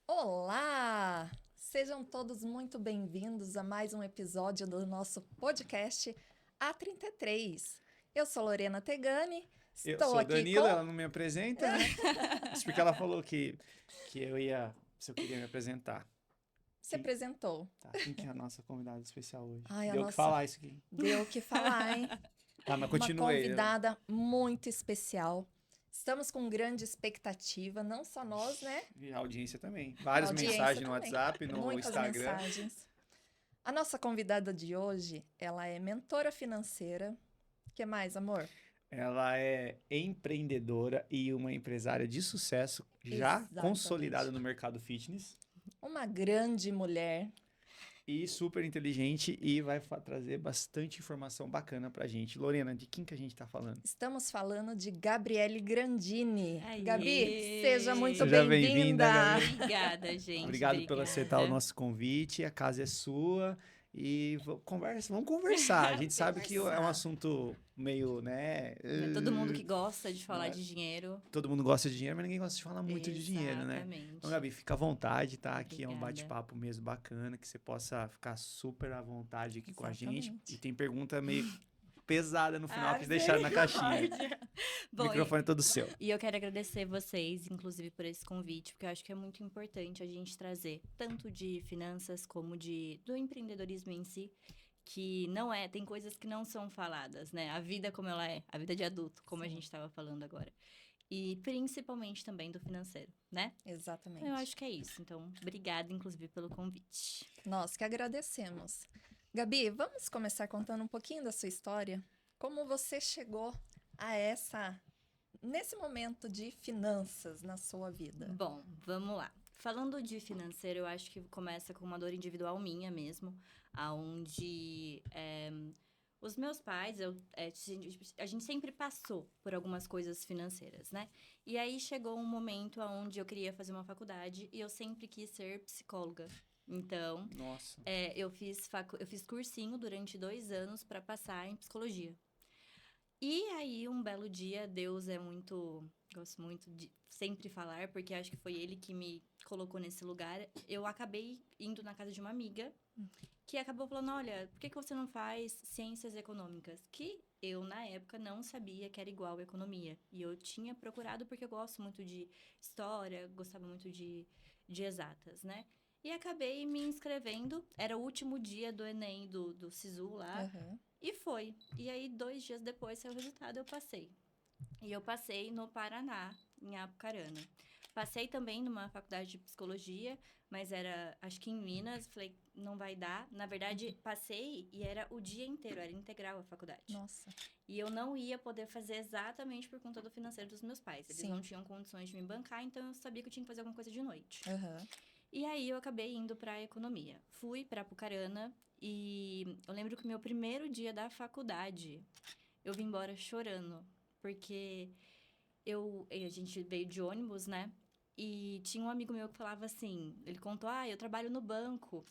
Olá! Sejam todos muito bem-vindos a mais um episódio do nosso podcast A33. Eu sou Lorena Tegani, Eu estou sou aqui Danilo, com... ela não me apresenta, né? Isso porque ela falou que eu ia, se eu queria me apresentar. Se apresentou. Tá, quem que é a nossa convidada especial hoje? Ai, a Deu o que nossa... falar isso aqui. Deu o que falar, hein? Tá, mas Uma continue. convidada muito especial. Estamos com grande expectativa, não só nós, né? E a audiência também. A Várias audiência mensagens no também. WhatsApp, no Muitas Instagram. mensagens. A nossa convidada de hoje, ela é mentora financeira. O que mais, amor? Ela é empreendedora e uma empresária de sucesso, já consolidada Exatamente. no mercado fitness. Uma grande mulher. E super inteligente e vai trazer bastante informação bacana pra gente. Lorena, de quem que a gente tá falando? Estamos falando de Gabriele Grandini. Aê! Gabi, seja muito Seja bem-vinda, bem-vinda. Gabi. Obrigada, gente. Obrigado por aceitar o Obrigada. nosso convite. A casa é sua e vamos conversar. A gente sabe que é um Conversar. assunto meio, né? Não é todo mundo que gosta de falar Não é? de dinheiro. Todo mundo gosta de dinheiro, mas ninguém gosta de falar muito de dinheiro, né? Exatamente. Então, Gabi, fica à vontade, tá? Aqui é um Obrigada. bate-papo mesmo bacana, que você possa ficar super à vontade aqui com a gente. Exatamente. E tem pergunta meio pesada no final Ah, que eles deixaram na caixinha. O Bom, microfone é todo seu. e eu quero agradecer vocês, inclusive, por esse convite, porque eu acho que é muito importante a gente trazer tanto de finanças como do empreendedorismo em si, que não é, tem coisas que não são faladas, né? A vida como ela é, a vida de adulto, como a Sim. gente estava falando agora. E principalmente também do financeiro, né? Exatamente. Então, eu acho que é isso. Então, obrigada, inclusive, pelo convite. Nós que agradecemos. Gabi, vamos começar contando um pouquinho da sua história? Como você chegou a nesse momento de finanças na sua vida? Bom, vamos lá. Falando de financeiro, eu acho que começa com uma dor individual minha mesmo, aonde os meus pais, a gente sempre passou por algumas coisas financeiras, né? E aí chegou um momento onde eu queria fazer uma faculdade e eu sempre quis ser psicóloga. Então, Nossa. eu fiz cursinho durante 2 anos para passar em psicologia. E aí, um belo dia, Deus é muito... Gosto muito de sempre falar, porque acho que foi ele que me colocou nesse lugar. Eu acabei indo na casa de uma amiga, que acabou falando, olha, por que você não faz ciências econômicas? Que eu, na época, não sabia que era igual a economia. E eu tinha procurado porque eu gosto muito de história, gostava muito de exatas, né? E acabei me inscrevendo. Era o último dia do Enem, do Sisu lá. Aham. E foi. E aí, 2 dias depois, saiu o resultado, eu passei. E eu passei no Paraná, em Apucarana. Passei também numa faculdade de psicologia, mas era, acho que em Minas. Falei, não vai dar. Na verdade, passei e era o dia inteiro, era integral a faculdade. Nossa. E eu não ia poder fazer exatamente por conta do financeiro dos meus pais. Eles Sim. não tinham condições de me bancar, então eu sabia que eu tinha que fazer alguma coisa de noite. Aham. E aí, eu acabei indo para economia. Fui para Apucarana e eu lembro que o meu primeiro dia da faculdade, eu vim embora chorando. Porque a gente veio de ônibus, né? E tinha um amigo meu que falava assim, ele contou, eu trabalho no banco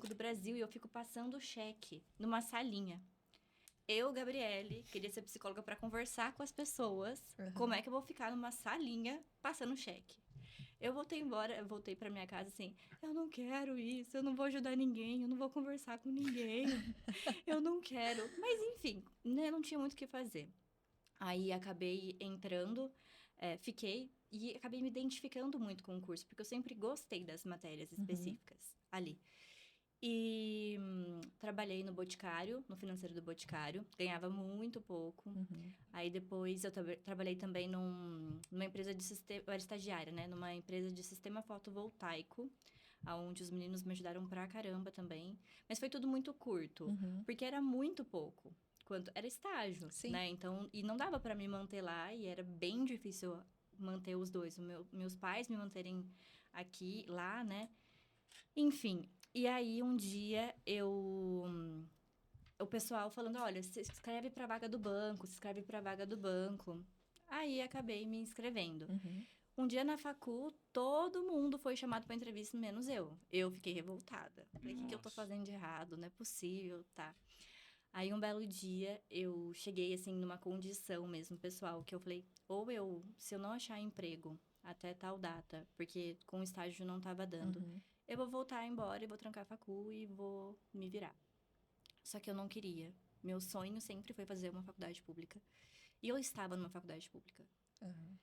do Brasil e eu fico passando cheque numa salinha. Eu, Gabriele, queria ser psicóloga para conversar com as pessoas. Uhum. Como é que eu vou ficar numa salinha passando cheque? Eu voltei embora, eu voltei pra minha casa assim, eu não quero isso, eu não vou ajudar ninguém, eu não vou conversar com ninguém, eu não quero. Mas enfim, né, não tinha muito o que fazer. Aí acabei entrando, fiquei e acabei me identificando muito com o curso, porque eu sempre gostei das matérias específicas ali. E trabalhei no Boticário, no financeiro do Boticário, ganhava muito pouco. Uhum. Aí depois eu trabalhei também numa empresa de sistema, eu era estagiária, né? Numa empresa de sistema fotovoltaico, onde os meninos me ajudaram pra caramba também. Mas foi tudo muito curto, Uhum. porque era muito pouco. Era estágio, Sim. né? Então, e não dava pra me manter lá e era bem difícil manter os dois. Meus pais me manterem aqui, lá, né? Enfim, e aí um dia o pessoal falando, olha, se inscreve pra vaga do banco, se inscreve pra vaga do banco. Aí acabei me inscrevendo. Uhum. Um dia na facul, todo mundo foi chamado pra entrevista, menos eu. Eu fiquei revoltada. Falei, o que eu tô Nossa. fazendo de errado? Não é possível, tá? Aí, um belo dia, eu cheguei, assim, numa condição mesmo, pessoal, que eu falei, se eu não achar emprego até tal data, porque com o estágio não tava dando. Uhum. Eu vou voltar embora e vou trancar a facu e vou me virar. Só que eu não queria. Meu sonho sempre foi fazer uma faculdade pública. E eu estava numa faculdade pública. Uhum.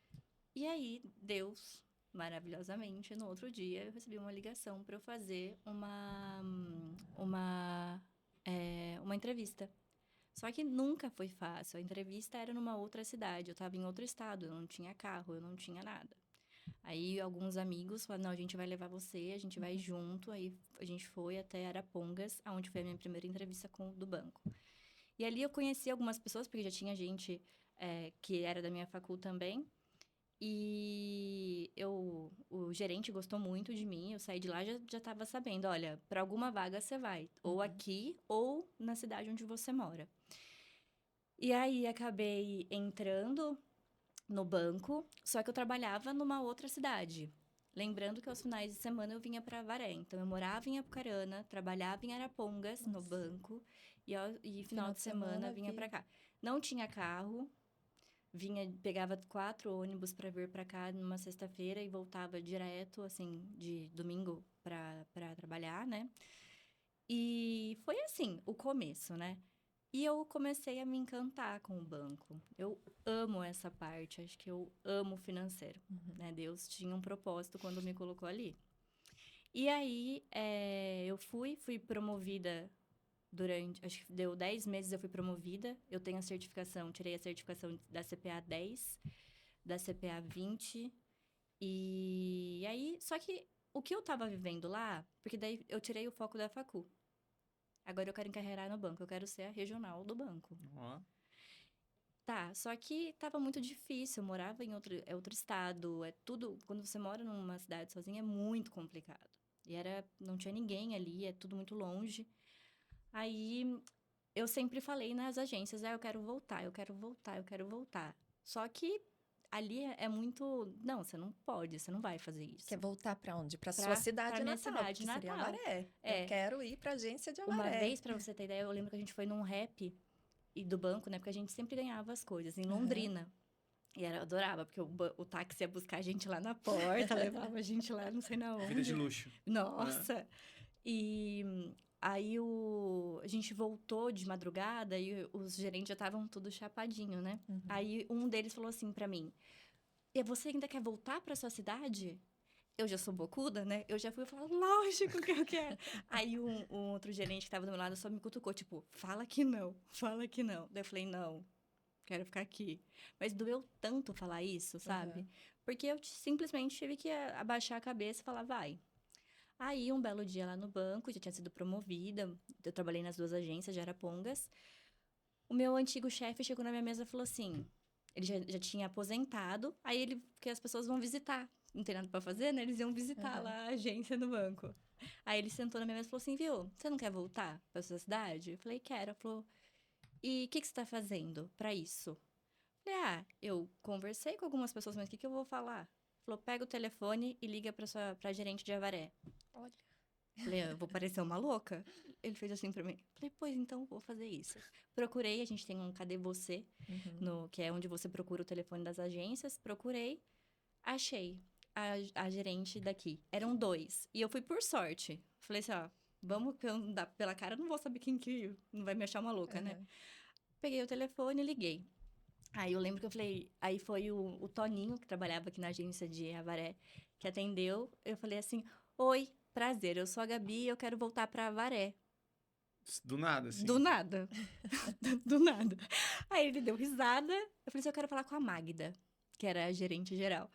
E aí, Deus, maravilhosamente, no outro dia, eu recebi uma ligação para eu fazer uma entrevista. Só que nunca foi fácil. A entrevista era numa outra cidade, eu estava em outro estado, eu não tinha carro, eu não tinha nada. Aí alguns amigos falaram, não, a gente vai levar você, a gente vai junto. Aí a gente foi até Arapongas, onde foi a minha primeira entrevista do banco. E ali eu conheci algumas pessoas, porque já tinha gente que era da minha facul também. E o gerente gostou muito de mim, eu saí de lá e já estava sabendo, olha, para alguma vaga você vai, ou aqui ou na cidade onde você mora. E aí acabei entrando no banco, só que eu trabalhava numa outra cidade. Lembrando que aos finais de semana eu vinha para Avaré, então eu morava em Apucarana, trabalhava em Arapongas no banco e final de semana vinha para cá. Não tinha carro. Pegava 4 ônibus para vir para cá numa sexta-feira e voltava direto, assim, de domingo para trabalhar, né? E foi assim, o começo, né? E eu comecei a me encantar com o banco. Eu amo essa parte, acho que eu amo o financeiro, né? Deus tinha um propósito quando me colocou ali. E aí, eu fui promovida acho que deu 10 meses eu fui promovida. Eu tenho a certificação, tirei a certificação da CPA 10, da CPA 20. E aí, só que o que eu tava vivendo lá, porque daí eu tirei o foco da facu. Agora eu quero encarreirar no banco, eu quero ser a regional do banco. Ó. Tá, só que tava muito difícil, eu morava em outro estado, tudo, quando você mora numa cidade sozinha é muito complicado. E não tinha ninguém ali, é tudo muito longe. Aí eu sempre falei nas agências, eu quero voltar, eu quero voltar, eu quero voltar. Só que ali é muito, não, você não pode, você não vai fazer isso. Quer voltar para onde? Para sua cidade pra minha natal, cidade que seria natal. Avaré. Eu quero ir para a agência de Avaré. Uma vez, pra você ter ideia, eu lembro que a gente foi num rap do banco, né? Porque a gente sempre ganhava as coisas, em Londrina. E eu adorava, porque o táxi ia buscar a gente lá na porta, levava a gente lá não sei na onde. Vida de luxo. Nossa! E aí a gente voltou de madrugada e os gerentes já estavam tudo chapadinho, né? Aí um deles falou assim pra mim, e você ainda quer voltar pra sua cidade? Eu já sou bocuda, né? Eu já fui falar, lógico que eu quero. Aí um outro gerente que tava do meu lado só me cutucou, tipo, fala que não, fala que não. Daí eu falei, não, quero ficar aqui. Mas doeu tanto falar isso, sabe? Porque eu simplesmente tive que abaixar a cabeça e falar, vai. Aí, um belo dia lá no banco, já tinha sido promovida, eu trabalhei nas 2 agências de Arapongas. O meu antigo chefe chegou na minha mesa e falou assim, ele já tinha aposentado, aí porque as pessoas vão visitar, não tem nada pra fazer, né? Eles iam visitar lá a agência do banco. Aí ele sentou na minha mesa e falou assim, viu, você não quer voltar pra sua cidade? Eu falei, quero. Ele falou, e o que você tá fazendo pra isso? Eu falei, eu conversei com algumas pessoas, mas o que eu vou falar? Ele falou, pega o telefone e liga pra gerente de Avaré. Olha. Falei, eu vou parecer uma louca? Ele fez assim pra mim. Falei, pois então, vou fazer isso. Procurei, a gente tem um Cadê Você, que é onde você procura o telefone das agências. Procurei, achei a gerente daqui. Eram 2. E eu fui por sorte. Falei assim, vamos, pela cara, eu não vou saber quem que não vai me achar uma louca, né? Peguei o telefone e liguei. Aí eu lembro que eu falei, aí foi o Toninho, que trabalhava aqui na agência de Avaré, que atendeu. Eu falei assim, oi, prazer, eu sou a Gabi e eu quero voltar pra Avaré. Do nada, assim. Do nada. Do nada. Aí ele deu risada. Eu falei assim, eu quero falar com a Magda, que era a gerente geral.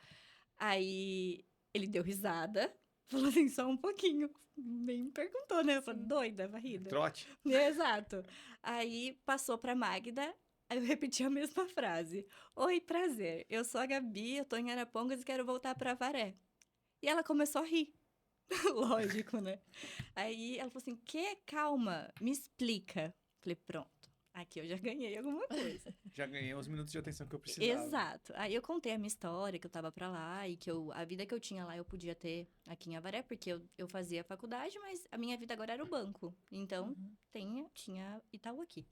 Aí ele deu risada, falou assim, só um pouquinho. Nem me perguntou, né? Eu sou doida, varrida. Trote. Exato. Aí passou pra Magda, aí eu repeti a mesma frase. Oi, prazer, eu sou a Gabi, eu tô em Arapongas e quero voltar pra Avaré. E ela começou a rir. Lógico, né? Aí ela falou assim, calma, me explica. Falei, pronto, aqui eu já ganhei alguma coisa. Já ganhei os minutos de atenção que eu precisava. Exato. Aí eu contei a minha história, que eu tava pra lá e que a vida que eu tinha lá eu podia ter aqui em Avaré, porque eu fazia faculdade, mas a minha vida agora era o banco. Então, tinha Itaú aqui.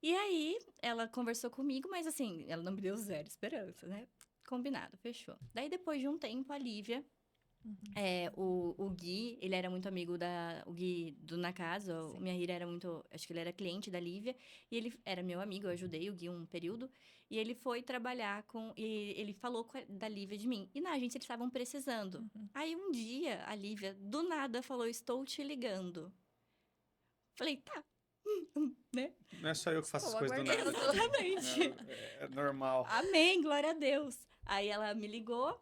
E aí, ela conversou comigo, mas assim, ela não me deu 0 esperança, né? combinado, fechou. Daí, depois de um tempo, a Lívia, o Gui, ele era muito amigo o Gui do Na Casa, o Sim. Miyahiro era muito, acho que ele era cliente da Lívia, e ele era meu amigo, eu ajudei o Gui um período, e ele foi trabalhar e ele falou da Lívia de mim, e na agência eles estavam precisando. Aí, um dia, a Lívia, do nada, falou, estou te ligando. Falei, tá, né? Não é só eu que faço as Estou coisas do nada. aguardando. Exatamente. É normal. Amém, glória a Deus. Aí ela me ligou,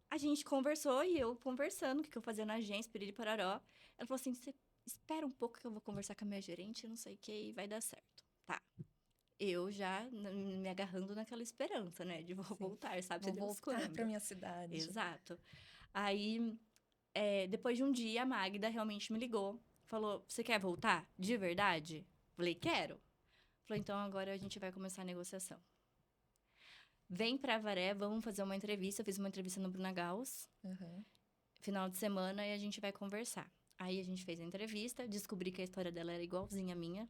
a gente conversou e eu conversando, o que eu fazia na agência, piriri pororó. Ela falou assim, você espera um pouco que eu vou conversar com a minha gerente, não sei o que, e vai dar certo. Tá. Eu já me agarrando naquela esperança, né? De vou voltar, sabe? Vou Se Deus voltar quando. pra minha cidade. Exato. Aí, depois de um dia, a Magda realmente me ligou. Falou, você quer voltar? De verdade? Falei, quero. Falou, então agora a gente vai começar a negociação. Vem pra Avaré, vamos fazer uma entrevista. Eu fiz uma entrevista no Bruna Gauss, final de semana, e a gente vai conversar. Aí a gente fez a entrevista, descobri que a história dela era igualzinha à minha.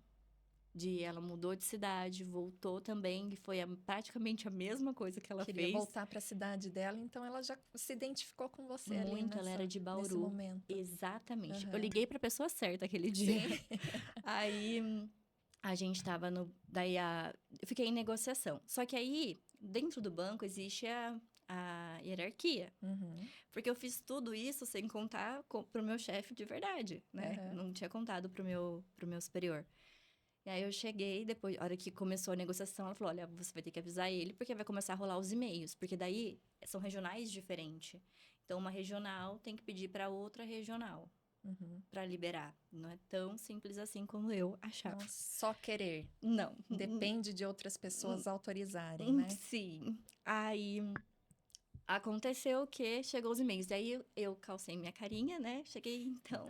Ela mudou de cidade, voltou também, e foi praticamente a mesma coisa que ela Queria fez. voltar para a cidade dela, então ela já se identificou com você ali Muito, ela era de nesse Bauru. momento. Exatamente. Uhum. Eu liguei pra pessoa certa aquele dia. Sim. Aí a gente tava no. Daí eu fiquei em negociação. Só que aí, dentro do banco, existe a hierarquia. Porque eu fiz tudo isso sem contar pro meu chefe de verdade, né? Não tinha contado pro meu superior. E aí eu cheguei, depois, a hora que começou a negociação, ela falou, olha, você vai ter que avisar ele, porque vai começar a rolar os e-mails. Porque daí, são regionais diferentes. Então, uma regional tem que pedir para outra regional para liberar. Não é tão simples assim como eu achava. Não só querer. Não. Depende de outras pessoas autorizarem, né? Sim. Aí, aconteceu que chegou os e-mails. Daí, eu calcei minha carinha, né? Cheguei, então...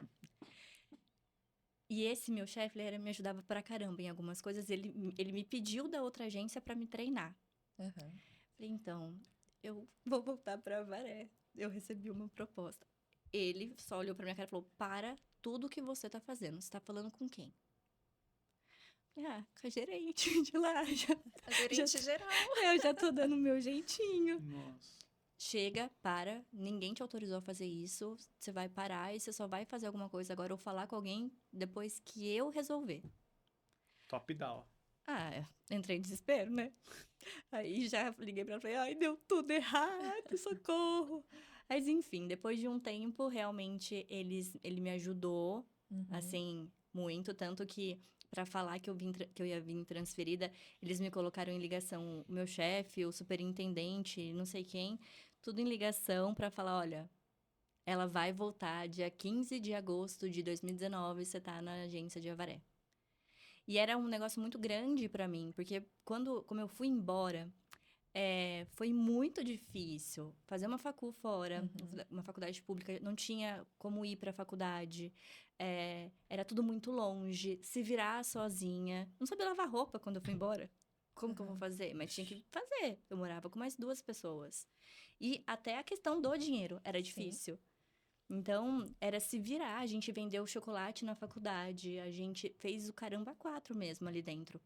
E esse meu chefe, ele me ajudava pra caramba em algumas coisas. Ele me pediu da outra agência pra me treinar. Falei, então, eu vou voltar pra Avaré. Eu recebi uma proposta. Ele só olhou pra minha cara e falou, para tudo que você tá fazendo. Você tá falando com quem? Falei, com a gerente de lá. A gerente geral. Eu já tô dando o meu jeitinho. Nossa. Chega, para, ninguém te autorizou a fazer isso, você vai parar e você só vai fazer alguma coisa agora ou falar com alguém depois que eu resolver. Top down. Entrei em desespero, né? Aí já liguei pra ela e falei, ai, deu tudo errado, socorro. Mas enfim, depois de um tempo, realmente, ele me ajudou, assim, muito, tanto que para falar que eu ia vir transferida, eles me colocaram em ligação, o meu chefe, o superintendente, não sei quem, tudo em ligação para falar, olha, ela vai voltar dia 15 de agosto de 2019, você tá na agência de Avaré. E era um negócio muito grande para mim, porque como eu fui embora, foi muito difícil fazer uma facul fora, uma faculdade pública, não tinha como ir para a faculdade, era tudo muito longe, se virar sozinha, não sabia lavar roupa quando eu fui embora. Como que eu vou fazer? Mas tinha que fazer. Eu morava com mais 2 pessoas. E até a questão do dinheiro era difícil. Sim. Então, era se virar. A gente vendeu chocolate na faculdade. A gente fez o caramba 4 mesmo ali dentro.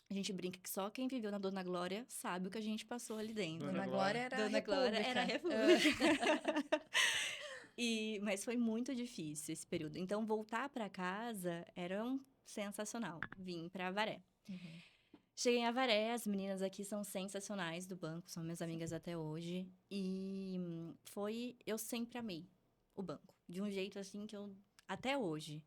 A gente brinca que só quem viveu na Dona Glória sabe o que a gente passou ali dentro. Dona Glória era Dona a Glória era a República. Mas foi muito difícil esse período. Então, voltar para casa era sensacional. Vim para Avaré. Cheguei em Avaré, as meninas aqui são sensacionais do banco, são minhas amigas até hoje. E eu sempre amei o banco. De um jeito assim que eu, até hoje,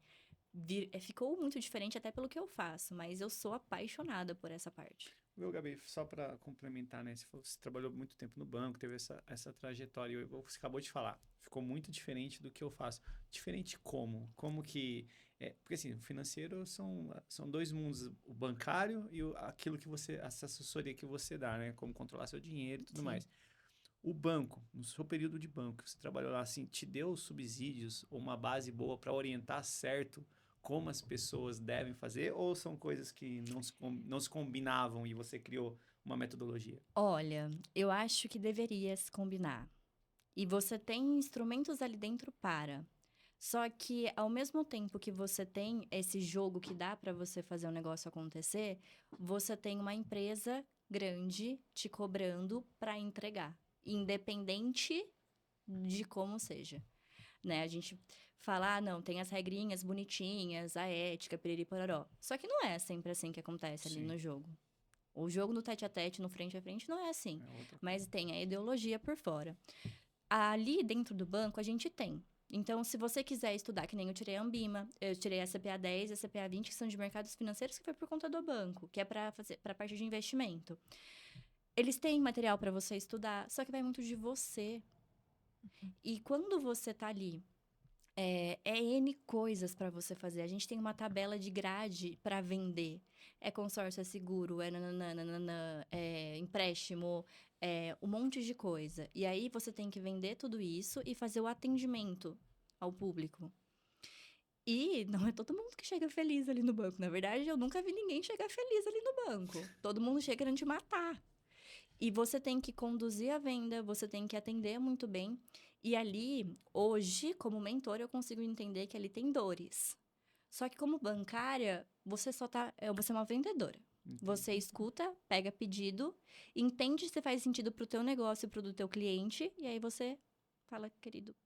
ficou muito diferente até pelo que eu faço, mas eu sou apaixonada por essa parte. Meu, Gabi, só para complementar, né? Você trabalhou muito tempo no banco, teve essa trajetória, você acabou de falar, ficou muito diferente do que eu faço. Diferente como? Como que... porque assim, o financeiro são 2 mundos, o bancário e aquilo que essa assessoria que você dá, né? Como controlar seu dinheiro e tudo mais. O banco, no seu período de banco, você trabalhou lá, assim, te deu subsídios ou uma base boa para orientar certo como as pessoas devem fazer, ou são coisas que não se combinavam e você criou uma metodologia? Olha, eu acho que deveria se combinar. E você tem instrumentos ali dentro para. Só que, ao mesmo tempo que você tem esse jogo que dá para você fazer o negócio acontecer, você tem uma empresa grande te cobrando para entregar. independente de como seja, né? A gente fala, não, tem as regrinhas bonitinhas, a ética, piriri pororó. Só que não é sempre assim que acontece ali Sim. no jogo. O jogo no tete a tete, no frente a frente, não é assim. É outra Mas tem a ideologia por fora. Ali dentro do banco, a gente tem. Então, se você quiser estudar, que nem eu tirei a Ambima, eu tirei a CPA 10 e a CPA 20, que são de mercados financeiros, que foi por conta do banco, que é para a parte de investimento. Eles têm material para você estudar, só que vai muito de você. E quando você tá ali, é N coisas para você fazer. A gente tem uma tabela de grade para vender. É consórcio, é seguro, é nananana, é empréstimo, é um monte de coisa. E aí você tem que vender tudo isso e fazer o atendimento ao público. E não é todo mundo que chega feliz ali no banco. Na verdade, eu nunca vi ninguém chegar feliz ali no banco. Todo mundo chega querendo te matar. E você tem que conduzir a venda, você tem que atender muito bem. E ali, hoje, como mentor, eu consigo entender que ali tem dores. Só que como bancária, você você é uma vendedora. Entendi. Você escuta, pega pedido, entende se faz sentido pro teu negócio, pro teu cliente, e aí você fala, querido,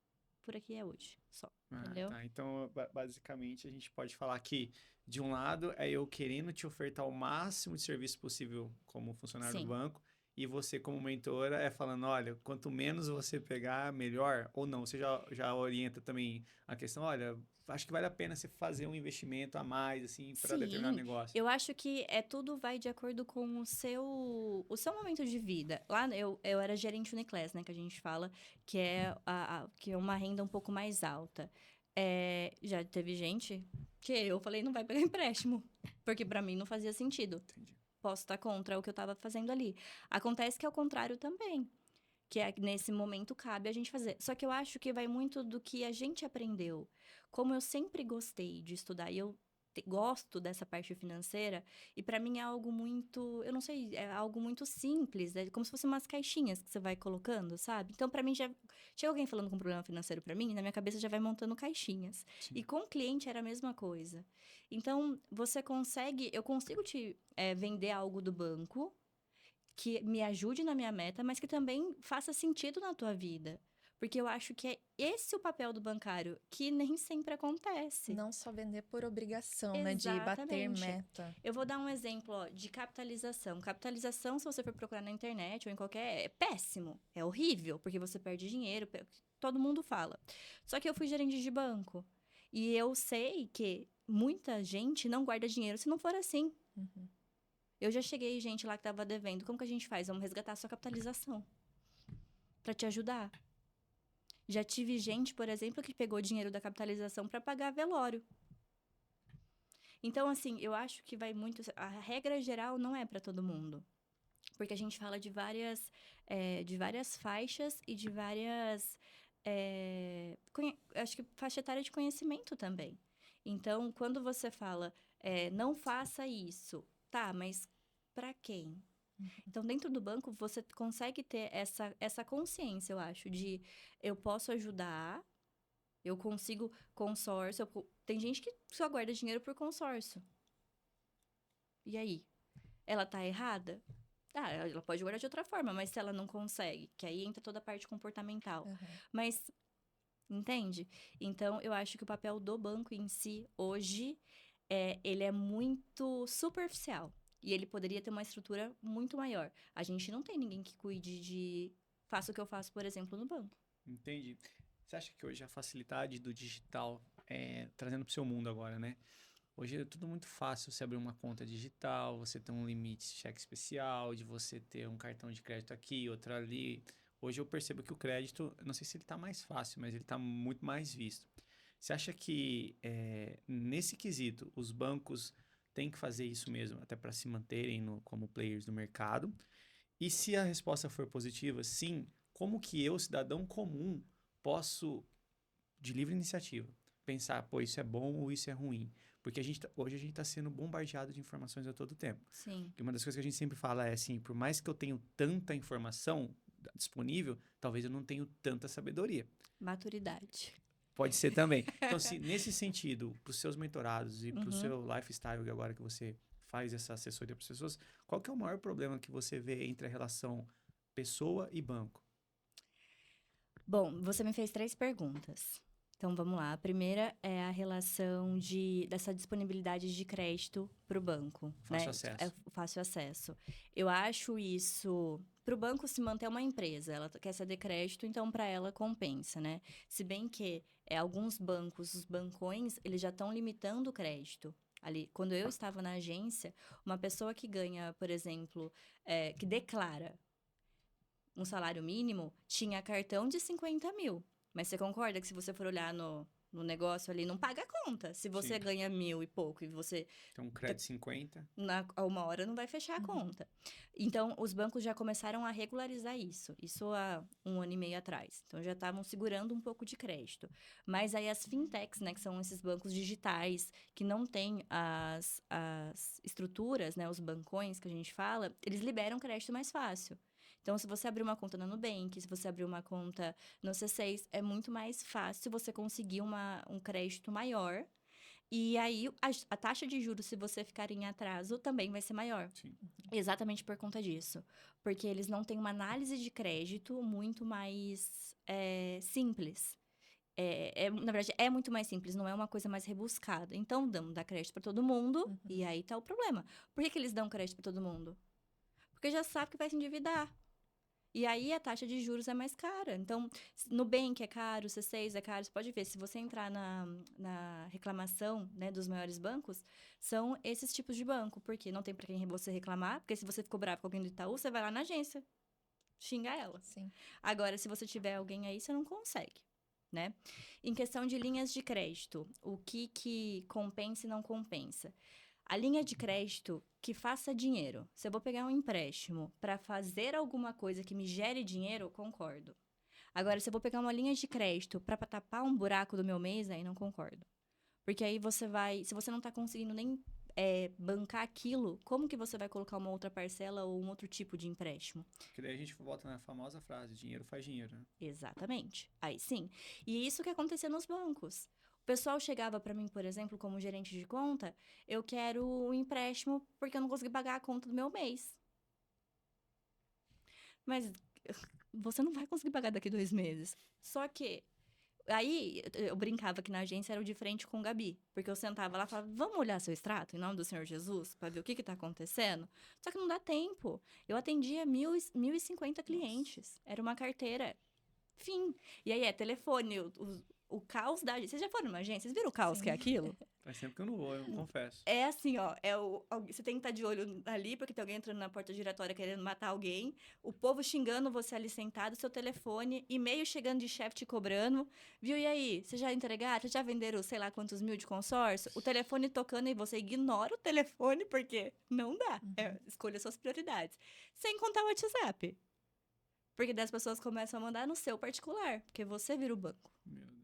por aqui é hoje, só. Entendeu? Tá. Então, basicamente, a gente pode falar que, de um lado, é eu querendo te ofertar o máximo de serviço possível como funcionário do Sim. banco, e você, como mentora, é falando, olha, quanto menos você pegar, melhor, ou não. Você já orienta também a questão, olha, acho que vale a pena você fazer um investimento a mais, assim, para determinado Sim, negócio. eu acho que tudo vai de acordo com o seu momento de vida. Lá eu era gerente Uniclass, né, que a gente fala, que é, que é uma renda um pouco mais alta. Já teve gente que eu falei, não vai pegar empréstimo, porque para mim não fazia sentido. Entendi. Posso estar contra o que eu estava fazendo ali. Acontece que é o contrário também. Que nesse momento cabe a gente fazer. Só que eu acho que vai muito do que a gente aprendeu. Como eu sempre gostei de estudar e eu gosto dessa parte financeira, e para mim é algo muito, eu não sei, é algo muito simples, é como se fossem umas caixinhas que você vai colocando, sabe? Então para mim já chega alguém falando com um problema financeiro para mim, na minha cabeça já vai montando caixinhas. Sim. E com o cliente era a mesma coisa. Então eu consigo te vender algo do banco que me ajude na minha meta, mas que também faça sentido na tua vida. Porque eu acho que é esse o papel do bancário, que nem sempre acontece. Não só vender por obrigação, né? De bater Exatamente. meta. Eu vou dar um exemplo, ó, de capitalização. Capitalização, se você for procurar na internet ou em qualquer... É péssimo. É horrível, porque você perde dinheiro. Todo mundo fala. Só que eu fui gerente de banco. E eu sei que muita gente não guarda dinheiro se não for assim. Uhum. Eu já cheguei gente lá que tava devendo. Como que a gente faz? Vamos resgatar a sua capitalização. Pra te ajudar. Já tive gente, por exemplo, que pegou dinheiro da capitalização pra pagar velório. Então, assim, eu acho que vai muito... A regra geral não é pra todo mundo. Porque a gente fala de várias faixas e de várias... acho que faixa etária de conhecimento também. Então, quando você fala, não faça isso... Tá, mas para quem? Então, dentro do banco, você consegue ter essa consciência, eu acho, de eu posso ajudar, eu consigo consórcio. Tem gente que só guarda dinheiro por consórcio. E aí? Ela tá errada? Ah, ela pode guardar de outra forma, mas se ela não consegue, que aí entra toda a parte comportamental. Uhum. Mas, entende? Então, eu acho que o papel do banco em si, hoje, ele é muito superficial. E ele poderia ter uma estrutura muito maior. A gente não tem ninguém que cuide de... Faça o que eu faço, por exemplo, no banco. Entendi. Você acha que hoje a facilidade do digital, trazendo para o seu mundo agora, né? Hoje é tudo muito fácil, você abrir uma conta digital, você ter um limite de cheque especial, de você ter um cartão de crédito aqui, outro ali. Hoje eu percebo que o crédito, não sei se ele está mais fácil, mas ele está muito mais visto. Você acha que, nesse quesito, os bancos têm que fazer isso mesmo, até para se manterem como players do mercado? E se a resposta for positiva, sim, como que eu, cidadão comum, posso, de livre iniciativa, pensar, pô, isso é bom ou isso é ruim? Porque hoje a gente está sendo bombardeado de informações a todo tempo. Sim. E uma das coisas que a gente sempre fala é assim, por mais que eu tenha tanta informação disponível, talvez eu não tenha tanta sabedoria. Maturidade. Pode ser também. Então, se nesse sentido, para os seus mentorados e para o Uhum. seu lifestyle, agora que você faz essa assessoria para as pessoas, qual que é o maior problema que você vê entre a relação pessoa e banco? Bom, você me fez 3 perguntas. Então, vamos lá. A primeira é a relação dessa disponibilidade de crédito para o banco, Fácil né? acesso. É o fácil acesso. Eu acho isso... Para o banco se manter uma empresa, ela quer ceder crédito, então para ela compensa, né? Se bem que alguns bancos, os bancões, eles já estão limitando o crédito. Ali, quando eu estava na agência, uma pessoa que ganha, por exemplo, que declara um salário mínimo, tinha cartão de 50 mil. Mas você concorda que se você for olhar no negócio ali, não paga a conta. Se você Sim. ganha 1.000 e pouco e você, Então, um crédito 50. a uma hora, não vai fechar a conta. Então, os bancos já começaram a regularizar isso. Isso há 1 ano e meio atrás. Então, já estavam segurando um pouco de crédito. Mas aí as fintechs, né, que são esses bancos digitais, que não têm as estruturas, né, os bancões que a gente fala, eles liberam crédito mais fácil. Então, se você abrir uma conta na Nubank, se você abrir uma conta no C6, é muito mais fácil você conseguir um crédito maior. E aí, a taxa de juros, se você ficar em atraso, também vai ser maior. Sim. Exatamente por conta disso. Porque eles não têm uma análise de crédito muito mais simples. Na verdade, é muito mais simples, não é uma coisa mais rebuscada. Então, dá crédito para todo mundo, e aí tá o problema. Por que eles dão crédito para todo mundo? Porque já sabe que vai se endividar. E aí, a taxa de juros é mais cara. Então, Nubank é caro, C6 é caro. Você pode ver, se você entrar na reclamação, né, dos maiores bancos, são esses tipos de banco. Porque não tem para quem você reclamar. Porque se você ficou bravo com alguém do Itaú, você vai lá na agência, xinga ela. Sim. Agora, se você tiver alguém aí, você não consegue, né? Em questão de linhas de crédito, o que compensa e não compensa? A linha de crédito que faça dinheiro. Se eu vou pegar um empréstimo para fazer alguma coisa que me gere dinheiro, eu concordo. Agora, se eu vou pegar uma linha de crédito para tapar um buraco do meu mês, aí não concordo. Porque aí se você não está conseguindo nem bancar aquilo, como que você vai colocar uma outra parcela ou um outro tipo de empréstimo? Porque daí a gente volta na famosa frase, dinheiro faz dinheiro, né? Exatamente. Aí sim. E isso que acontecia nos bancos. O pessoal chegava para mim, por exemplo, como gerente de conta, eu quero um empréstimo porque eu não consegui pagar a conta do meu mês. Mas você não vai conseguir pagar daqui 2 meses. Só que aí eu brincava que na agência era o de frente com o Gabi. Porque eu sentava lá e falava, vamos olhar seu extrato em nome do Senhor Jesus para ver o que tá acontecendo? Só que não dá tempo. Eu atendia 1.050 clientes. Era uma carteira. Fim. E aí telefone, o caos da agência. Vocês já foram numa agência? Vocês viram o caos Sim. que é aquilo? Faz tempo que eu não vou, eu confesso. É assim, ó. Você tem que estar de olho ali, porque tem alguém entrando na porta giratória querendo matar alguém. O povo xingando você ali sentado, seu telefone, e-mail chegando de chefe te cobrando. Viu? E aí? Vocês já entregaram? Vocês já venderam sei lá quantos mil de consórcio? O telefone tocando e você ignora o telefone, porque não dá. Escolha suas prioridades. Sem contar o WhatsApp. Porque daí as pessoas começam a mandar no seu particular, porque você vira o banco. Meu Deus.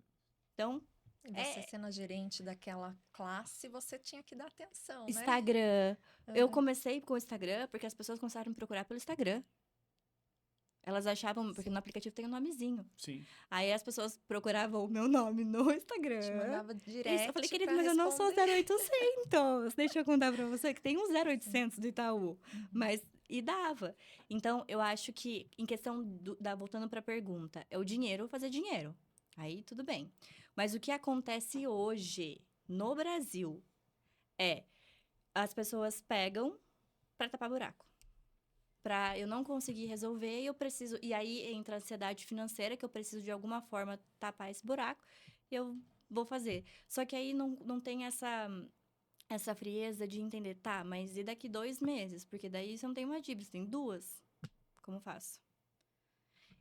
Então, E você sendo a gerente daquela classe, você tinha que dar atenção, né? Instagram. Eu comecei com o Instagram porque as pessoas começaram a me procurar pelo Instagram. Elas achavam, porque no aplicativo tem um nomezinho. Sim. Aí as pessoas procuravam o meu nome no Instagram. Te mandava direct. Isso, eu falei, querido, pra mas eu não sou responder. 0800. Deixa eu contar pra você que tem um 0800 do Itaú. Mas, e dava. Então, eu acho que, em questão voltando pra pergunta, é o dinheiro fazer dinheiro. Aí, tudo bem. Mas o que acontece hoje, no Brasil, as pessoas pegam pra tapar buraco. Pra eu não conseguir resolver, eu preciso... E aí entra a ansiedade financeira, que eu preciso de alguma forma tapar esse buraco, e eu vou fazer. Só que aí não tem essa frieza de entender, tá, mas e daqui 2 meses? Porque daí você não tem uma dívida, você tem 2. Como faço?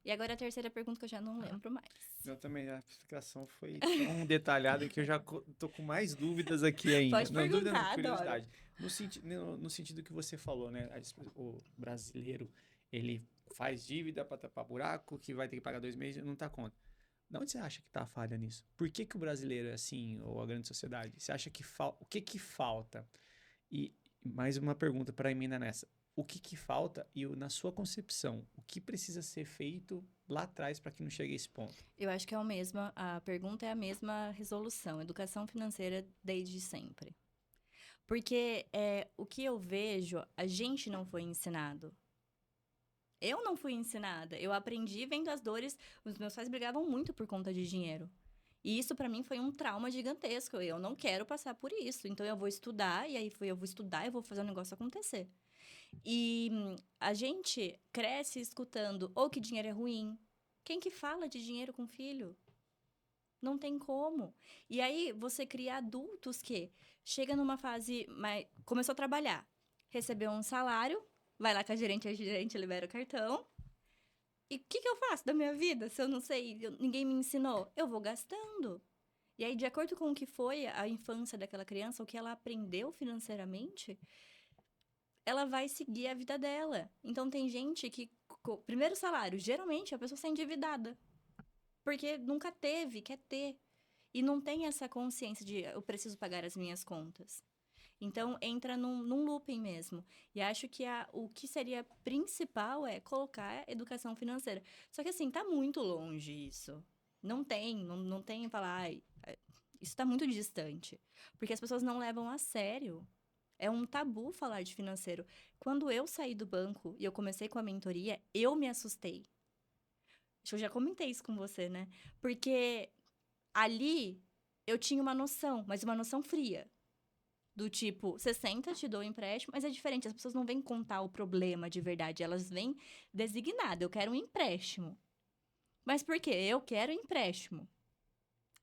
E agora a terceira pergunta que eu já não lembro mais. Eu também, a explicação foi tão detalhada que eu já tô com mais dúvidas aqui ainda. Pode Não, dúvida não, perguntar, curiosidade. No sentido que você falou, né? O brasileiro, ele faz dívida para tapar buraco, que vai ter que pagar 2 meses e não tá conta. De onde você acha que tá a falha nisso? Por que o brasileiro é assim, ou a grande sociedade? Você acha que o que falta? E mais uma pergunta para emendar nessa. O que falta e na sua concepção, o que precisa ser feito lá atrás para que não chegue a esse ponto? Eu acho que a pergunta é a mesma resolução, educação financeira desde sempre. Porque o que eu vejo, a gente não foi ensinado. Eu não fui ensinada. Eu aprendi vendo as dores. Os meus pais brigavam muito por conta de dinheiro. E isso, pra mim, foi um trauma gigantesco. Eu não quero passar por isso. Então, eu vou estudar. E aí, eu vou estudar e vou fazer o negócio acontecer. E a gente cresce escutando ou que dinheiro é ruim. Quem que fala de dinheiro com filho? Não tem como. E aí, você cria adultos que chega numa fase... começou a trabalhar. Recebeu um salário. Vai lá com a gerente libera o cartão. E o que eu faço da minha vida se eu não sei? Ninguém me ensinou. Eu vou gastando. E aí, de acordo com o que foi a infância daquela criança, o que ela aprendeu financeiramente, ela vai seguir a vida dela. Então, tem gente que, primeiro salário, geralmente a pessoa está endividada. Porque nunca teve, quer ter. E não tem essa consciência de eu preciso pagar as minhas contas. Então, entra num looping mesmo. E acho que o que seria principal é colocar educação financeira. Só que, assim, tá muito longe isso. Não tem falar, isso tá muito distante. Porque as pessoas não levam a sério. É um tabu falar de financeiro. Quando eu saí do banco e eu comecei com a mentoria, eu me assustei. Acho que eu já comentei isso com você, né? Porque ali eu tinha uma noção, mas uma noção fria. Do tipo, 60, te dou um empréstimo, mas é diferente. As pessoas não vêm contar o problema de verdade. Elas vêm designadas. Eu quero um empréstimo. Mas por quê? Eu quero empréstimo.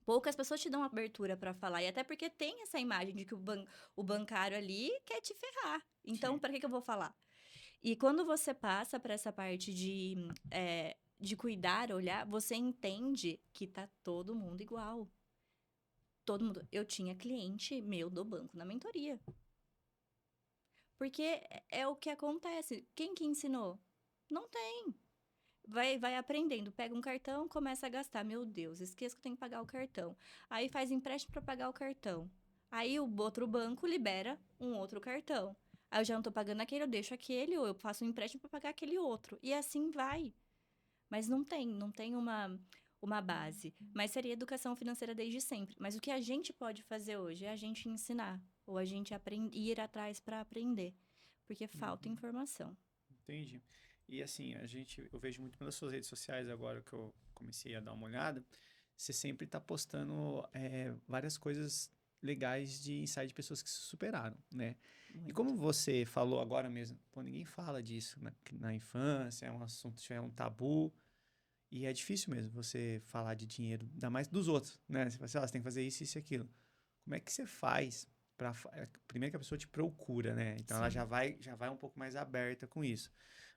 Poucas pessoas te dão abertura para falar. E até porque tem essa imagem de que o bancário ali quer te ferrar. Então, para que eu vou falar? E quando você passa para essa parte de cuidar, olhar, você entende que tá todo mundo igual. Todo mundo. Eu tinha cliente meu do banco na mentoria. Porque é o que acontece. Quem que ensinou? Não tem. Vai aprendendo. Pega um cartão, começa a gastar. Meu Deus, esqueço que eu tenho que pagar o cartão. Aí faz empréstimo para pagar o cartão. Aí o outro banco libera um outro cartão. Aí eu já não tô pagando aquele, eu deixo aquele, ou eu faço um empréstimo para pagar aquele outro. E assim vai. Mas não tem uma base. Mas seria educação financeira desde sempre. Mas o que a gente pode fazer hoje é a gente ensinar. Ou a gente ir atrás para aprender. Porque falta informação. Entendi. E assim, eu vejo muito pelas suas redes sociais agora que eu comecei a dar uma olhada, você sempre está postando várias coisas legais de insight de pessoas que se superaram, né? Muito. E como você falou agora mesmo, pô, ninguém fala disso na infância, é um assunto, é um tabu, e é difícil mesmo você falar de dinheiro, ainda mais dos outros, né? Você fala assim, você tem que fazer isso, isso e aquilo. Como é que você faz para primeiro que a pessoa te procura, né? Então ela Sim. já vai um pouco mais aberta com isso.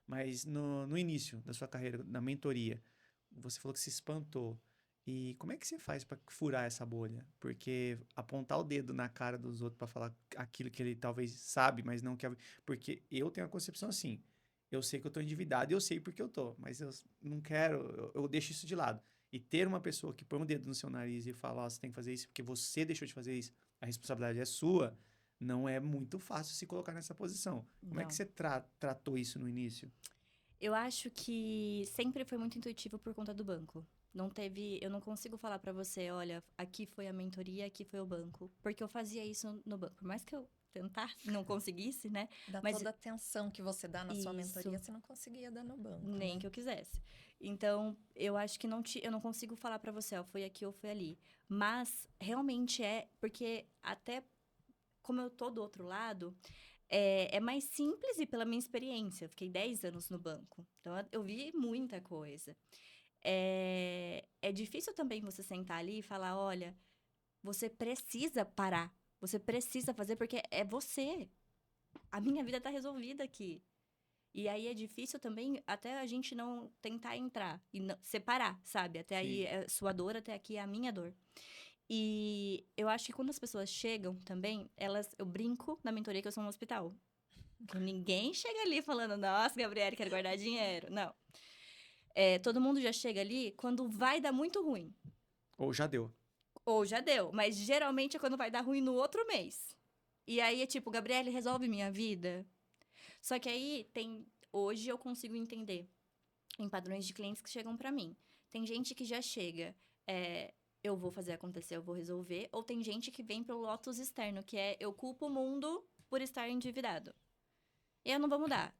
Mas no início da sua carreira, na mentoria, você falou que se espantou. E como é que você faz para furar essa bolha? Porque apontar o dedo na cara dos outros para falar aquilo que ele talvez sabe, mas não quer. Porque eu tenho a concepção assim. Eu sei que eu tô endividado e eu sei porque eu tô, mas eu não quero, eu deixo isso de lado. E ter uma pessoa que põe um dedo no seu nariz e fala, você tem que fazer isso porque você deixou de fazer isso, a responsabilidade é sua, não é muito fácil se colocar nessa posição. Como é que Não. você tratou isso no início? Eu acho que sempre foi muito intuitivo por conta do banco. Eu não consigo falar pra você, olha, aqui foi a mentoria, aqui foi o banco. Porque eu fazia isso no banco. Por mais que eu tentasse, não conseguisse, né? Dá Mas toda a atenção que você dá na sua isso, mentoria, você não conseguia dar no banco, nem né? que eu quisesse. Então, eu acho que eu não consigo falar pra você, ó, foi aqui ou foi ali. Mas, realmente porque até como eu tô do outro lado, é mais simples e pela minha experiência. Eu fiquei 10 anos no banco. Então, eu vi muita coisa. É difícil também você sentar ali e falar, olha, você precisa parar. Você precisa fazer porque é você. A minha vida tá resolvida aqui. E aí é difícil também até a gente não tentar entrar e separar, sabe? Até aí Sim. é sua dor, até aqui é a minha dor. E eu acho que quando as pessoas chegam também, eu brinco na mentoria que eu sou um hospital. Porque ninguém chega ali falando, nossa, Gabriela, quero guardar dinheiro. Não. Todo mundo já chega ali quando vai dar muito ruim. Ou já deu. Ou já deu, mas geralmente é quando vai dar ruim no outro mês. E aí é tipo, Gabriele, resolve minha vida. Só que aí hoje eu consigo entender em padrões de clientes que chegam pra mim. Tem gente que já chega, eu vou fazer acontecer, eu vou resolver. Ou tem gente que vem pro lotus externo, que é eu culpo o mundo por estar endividado. E eu não vou mudar.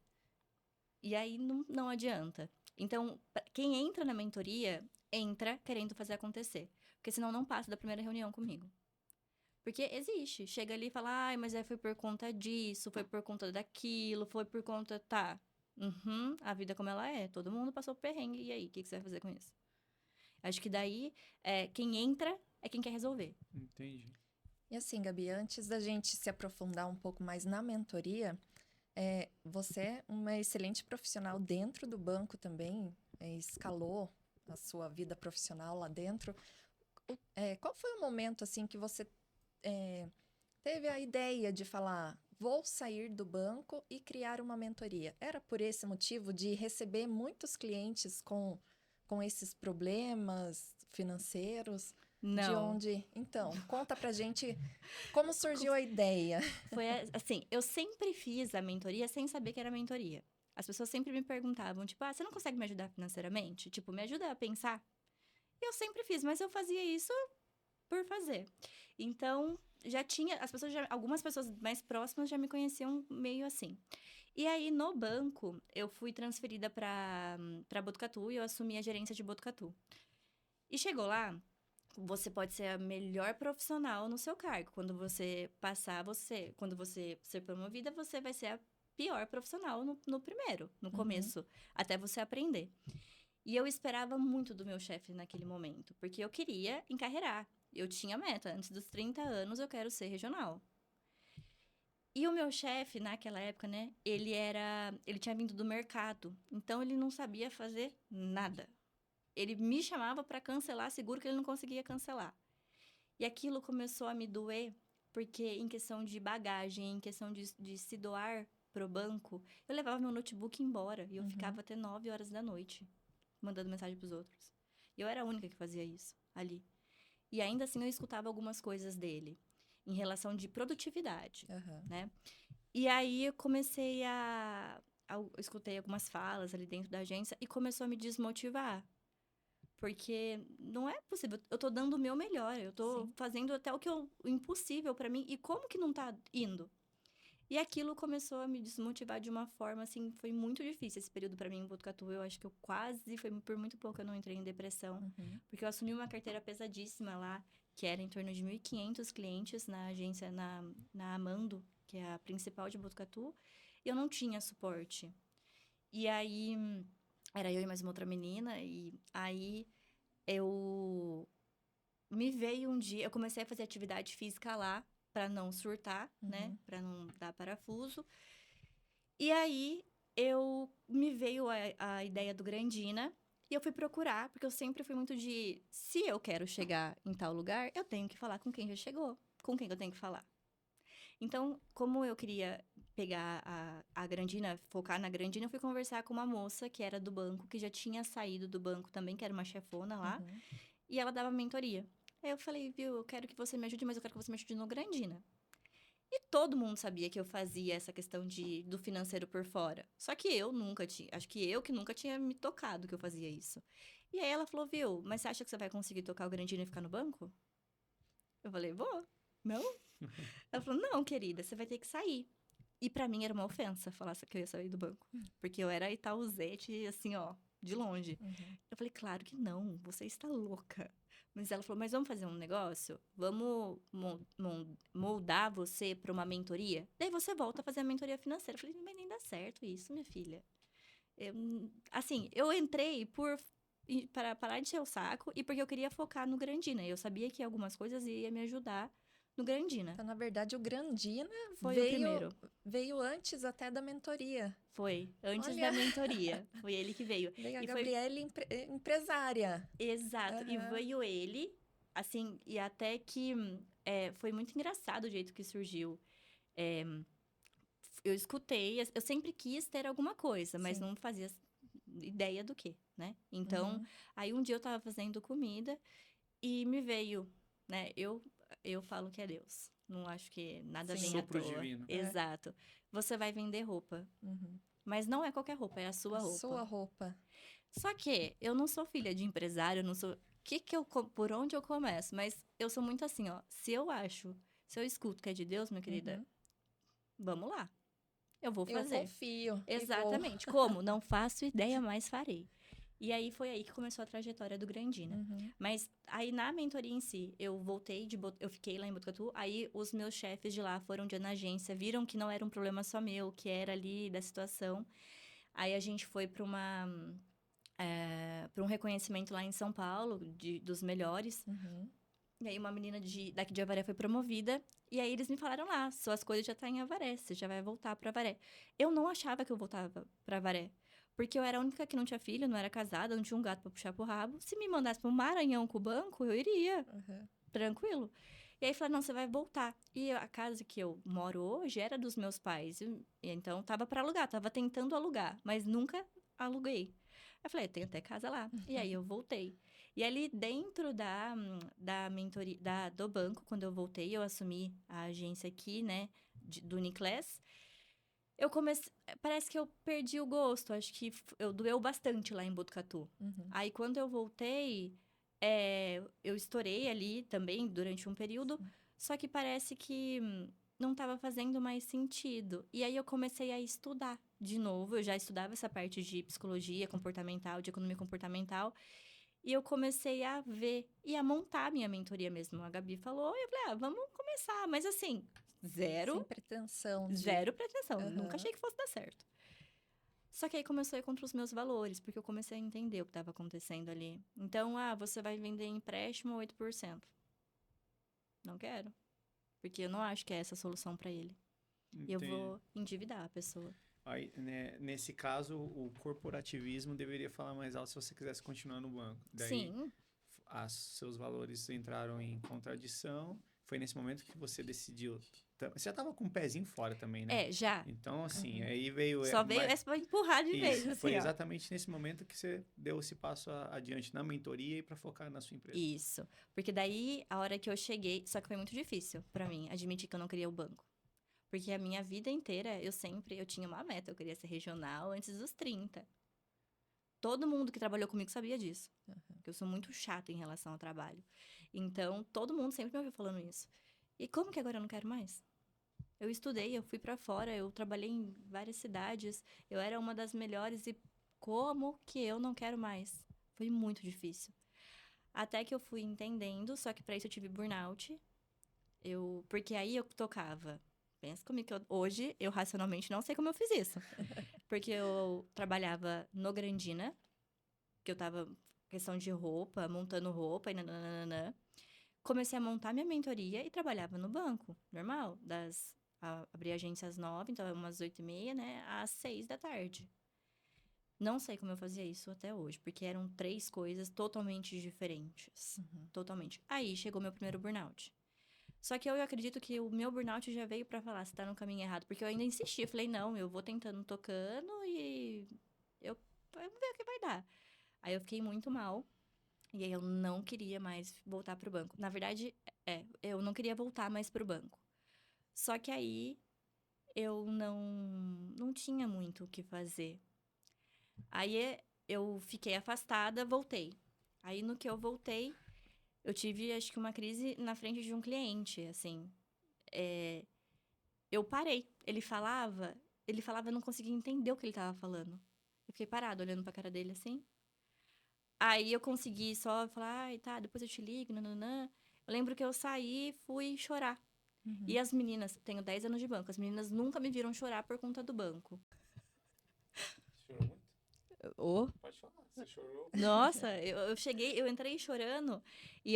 E aí não adianta. Então, quem entra na mentoria, entra querendo fazer acontecer. Porque senão não passa da primeira reunião comigo. Porque existe. Chega ali e fala, ai, mas foi por conta disso, foi por conta daquilo, foi por conta... Tá. A vida como ela é. Todo mundo passou por perrengue. E aí, o que você vai fazer com isso? Acho que daí, quem entra é quem quer resolver. Entendi. E assim, Gabi, antes da gente se aprofundar um pouco mais na mentoria, você é uma excelente profissional dentro do banco também, escalou a sua vida profissional lá dentro. Qual foi o momento, assim, que você teve a ideia de falar, vou sair do banco e criar uma mentoria? Era por esse motivo de receber muitos clientes com esses problemas financeiros? Não. De onde? Então, conta pra gente como surgiu a ideia. Foi assim, eu sempre fiz a mentoria sem saber que era mentoria. As pessoas sempre me perguntavam, tipo, você não consegue me ajudar financeiramente? Tipo, me ajuda a pensar? E eu sempre fiz, mas eu fazia isso por fazer. Então, já tinha, algumas pessoas mais próximas já me conheciam meio assim. E aí, no banco, eu fui transferida para Botucatu e eu assumi a gerência de Botucatu. E chegou lá, você pode ser a melhor profissional no seu cargo. Quando você passar, quando você ser promovida, você vai ser a pior profissional no primeiro, no começo, até você aprender. E eu esperava muito do meu chefe naquele momento, porque eu queria encarreirar. Eu tinha meta, antes dos 30 anos eu quero ser regional. E o meu chefe, naquela época, né, ele tinha vindo do mercado, então ele não sabia fazer nada. Ele me chamava para cancelar seguro que ele não conseguia cancelar. E aquilo começou a me doer, porque em questão de bagagem, em questão de se doar pro banco, eu levava meu notebook embora e eu ficava até 9 horas da noite, mandando mensagem pros outros. E eu era a única que fazia isso ali. E ainda assim eu escutava algumas coisas dele, em relação de produtividade, né? E aí eu comecei eu escutei algumas falas ali dentro da agência e começou a me desmotivar. Porque não é possível. Eu tô dando o meu melhor. Eu tô fazendo até o impossível pra mim. E como que não tá indo? E aquilo começou a me desmotivar de uma forma, assim, foi muito difícil esse período pra mim em Botucatu. Eu acho que foi por muito pouco eu não entrei em depressão. Porque eu assumi uma carteira pesadíssima lá, que era em torno de 1.500 clientes na agência, na Amando, que é a principal de Botucatu. E eu não tinha suporte. E aí... Era eu e mais uma outra menina, e aí me veio um dia, eu comecei a fazer atividade física lá, pra não surtar, né? Pra não dar parafuso. E aí, me veio a ideia do Grandina, e eu fui procurar, porque eu sempre fui muito se eu quero chegar em tal lugar, eu tenho que falar com quem já chegou, com quem eu tenho que falar. Então, como eu queria pegar a Grandina, focar na Grandina, eu fui conversar com uma moça que era do banco, que já tinha saído do banco também, que era uma chefona lá, e ela dava mentoria. Aí eu falei, viu, eu quero que você me ajude, mas eu quero que você me ajude no Grandina. E todo mundo sabia que eu fazia essa questão do financeiro por fora. Só que eu nunca tinha, acho que eu que nunca tinha me tocado que eu fazia isso. E aí ela falou, viu, mas você acha que você vai conseguir tocar o Grandina e ficar no banco? Eu falei, vou. Não? Ela falou, não, querida, você vai ter que sair. E pra mim era uma ofensa falar que eu ia sair do banco. Porque eu era Itaúzete, assim, ó, de longe. Eu falei, claro que não, você está louca. Mas ela falou, mas vamos fazer um negócio? Vamos moldar você pra uma mentoria? Daí você volta a fazer a mentoria financeira. Eu falei, mas nem dá certo isso, minha filha. Eu entrei para parar de encher o saco e porque eu queria focar no Grandina. Eu sabia que algumas coisas iam me ajudar no Grandina. Então, na verdade, o Grandina foi o primeiro. Veio antes até da mentoria. Foi, antes da mentoria. Foi ele que veio. Veio a Gabriele empresária. Exato. E veio ele, assim, e até que foi muito engraçado o jeito que surgiu. Eu escutei, eu sempre quis ter alguma coisa, mas não fazia ideia do que, né? Então, aí um dia eu tava fazendo comida e me veio, né? Eu falo que é Deus. Não acho que nada vem à toa. Divino. Exato. Você vai vender roupa. Mas não é qualquer roupa, é a sua roupa. Sua roupa. Só que eu não sou filha de empresário, eu não sou... Por onde eu começo? Mas eu sou muito assim, ó. Se eu escuto que é de Deus, minha querida, vamos lá. eu vou Eu fazer. confio. e vou. Exatamente. Como? Não faço ideia, mas farei. E aí, foi aí que começou a trajetória do Grandina. Uhum. Mas aí, na mentoria em si, eu voltei, eu fiquei lá em Botucatu. Aí, os meus chefes de lá foram na agência, viram que não era um problema só meu, que era ali da situação. Aí, a gente foi para um reconhecimento lá em São Paulo, dos melhores. Uhum. E aí, uma menina daqui de Avaré foi promovida. E aí, eles me falaram lá, suas coisas já tá em Avaré, você já vai voltar para Avaré. Eu não achava que eu voltava para Avaré. Porque eu era a única que não tinha filho, não era casada, não tinha um gato para puxar pro rabo. Se me mandasse pro Maranhão com o banco, eu iria, Uhum. tranquilo. E aí, falaram, não, você vai voltar. E a casa que eu moro hoje era dos meus pais. E então, tava para alugar, tava tentando alugar, mas nunca aluguei. Eu falei, tem até casa lá. E aí, eu voltei. E ali dentro da mentoria, do banco, quando eu voltei, eu assumi a agência aqui, né, do Uniclass. Eu comecei, parece que eu perdi o gosto, acho que eu doeu bastante lá em Botucatu. Uhum. Aí, quando eu voltei, eu estourei ali também durante um período, só que parece que não estava fazendo mais sentido. E aí, eu comecei a estudar de novo. Eu já estudava essa parte de psicologia comportamental, de economia comportamental. E eu comecei a ver e a montar a minha mentoria mesmo. A Gabi falou, e eu falei, vamos começar. Mas assim, Sem pretensão de... zero pretensão. Nunca Aham. achei que fosse dar certo. Só que aí começou a ir contra os meus valores, porque eu comecei a entender o que estava acontecendo ali. Então, você vai vender empréstimo 8%. Não quero. Porque eu não acho que é essa a solução para ele. E eu Entendi. vou endividar a pessoa. Aí, né, nesse caso, o corporativismo deveria falar mais alto se você quisesse continuar no banco. Daí, Sim, seus valores entraram em contradição. Foi nesse momento que você decidiu. Você já estava com o pezinho fora também, né? já. Então, assim, Uhum. aí veio. Só veio essa pra empurrar de vez, Isso, assim, foi ó. exatamente nesse momento que você deu esse passo adiante na mentoria e para focar na sua empresa. Isso. Porque daí, a hora que eu cheguei... Só que foi muito difícil pra mim admitir que eu não queria o banco. Porque a minha vida inteira, eu tinha uma meta. Eu queria ser regional antes dos 30. Todo mundo que trabalhou comigo sabia disso. Porque eu sou muito chata em relação ao trabalho. Então, todo mundo sempre me ouviu falando isso. E como que agora eu não quero mais? Eu estudei, eu fui pra fora, eu trabalhei em várias cidades. Eu era uma das melhores e como que eu não quero mais? Foi muito difícil. Até que eu fui entendendo, só que pra isso eu tive burnout. Porque aí eu tocava. Pensa comigo que hoje eu racionalmente não sei como eu fiz isso. Porque eu trabalhava no Grandina, que eu tava questão de roupa, montando roupa e nananana. Comecei a montar minha mentoria e trabalhava no banco, normal. Abri a agência às 9, então é umas 8h30, né? Às 6 da tarde. Não sei como eu fazia isso até hoje, porque eram 3 coisas totalmente diferentes. Uhum. Totalmente. Aí chegou meu primeiro burnout. Só que eu acredito que o meu burnout já veio pra falar, você tá no caminho errado. Porque eu ainda insisti, eu falei, não, eu vou tentando, tocando e vamos ver o que vai dar. Aí eu fiquei muito mal. E aí eu não queria mais voltar pro banco. Na verdade, eu não queria voltar mais pro banco. Só que aí eu não tinha muito o que fazer. Aí eu fiquei afastada, voltei. Aí no que eu voltei, eu tive, acho que uma crise na frente de um cliente, assim. Eu parei. Ele falava, eu não conseguia entender o que ele tava falando. Eu fiquei parada, olhando pra cara dele, assim. Aí eu consegui só falar, ai, tá, depois eu te ligo, nananã. Eu lembro que eu saí e fui chorar. Uhum. E as meninas, tenho 10 anos de banco, as meninas nunca me viram chorar por conta do banco. Chorou muito? Oh. Pode falar, você chorou? Nossa, eu entrei chorando e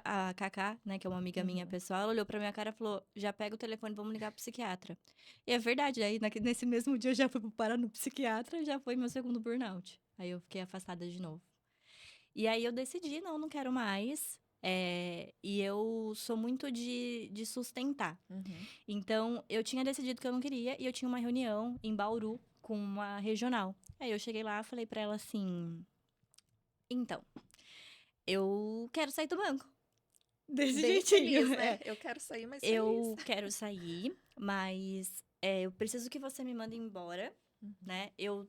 a Cacá, né, que é uma amiga minha pessoal, ela olhou pra minha cara e falou, já pega o telefone, vamos ligar pro psiquiatra. E é verdade, aí nesse mesmo dia eu já fui parar no psiquiatra, já foi meu segundo burnout. Aí eu fiquei afastada de novo. E aí eu decidi, não quero mais. E eu sou muito de sustentar. Uhum. Então, eu tinha decidido que eu não queria e eu tinha uma reunião em Bauru com uma regional. Aí eu cheguei lá e falei pra ela assim: então, eu quero sair do banco. Desse Bem jeitinho. feliz, né? Eu quero sair mais Eu feliz. quero sair, mas eu preciso que você me mande embora, Uhum. né? Eu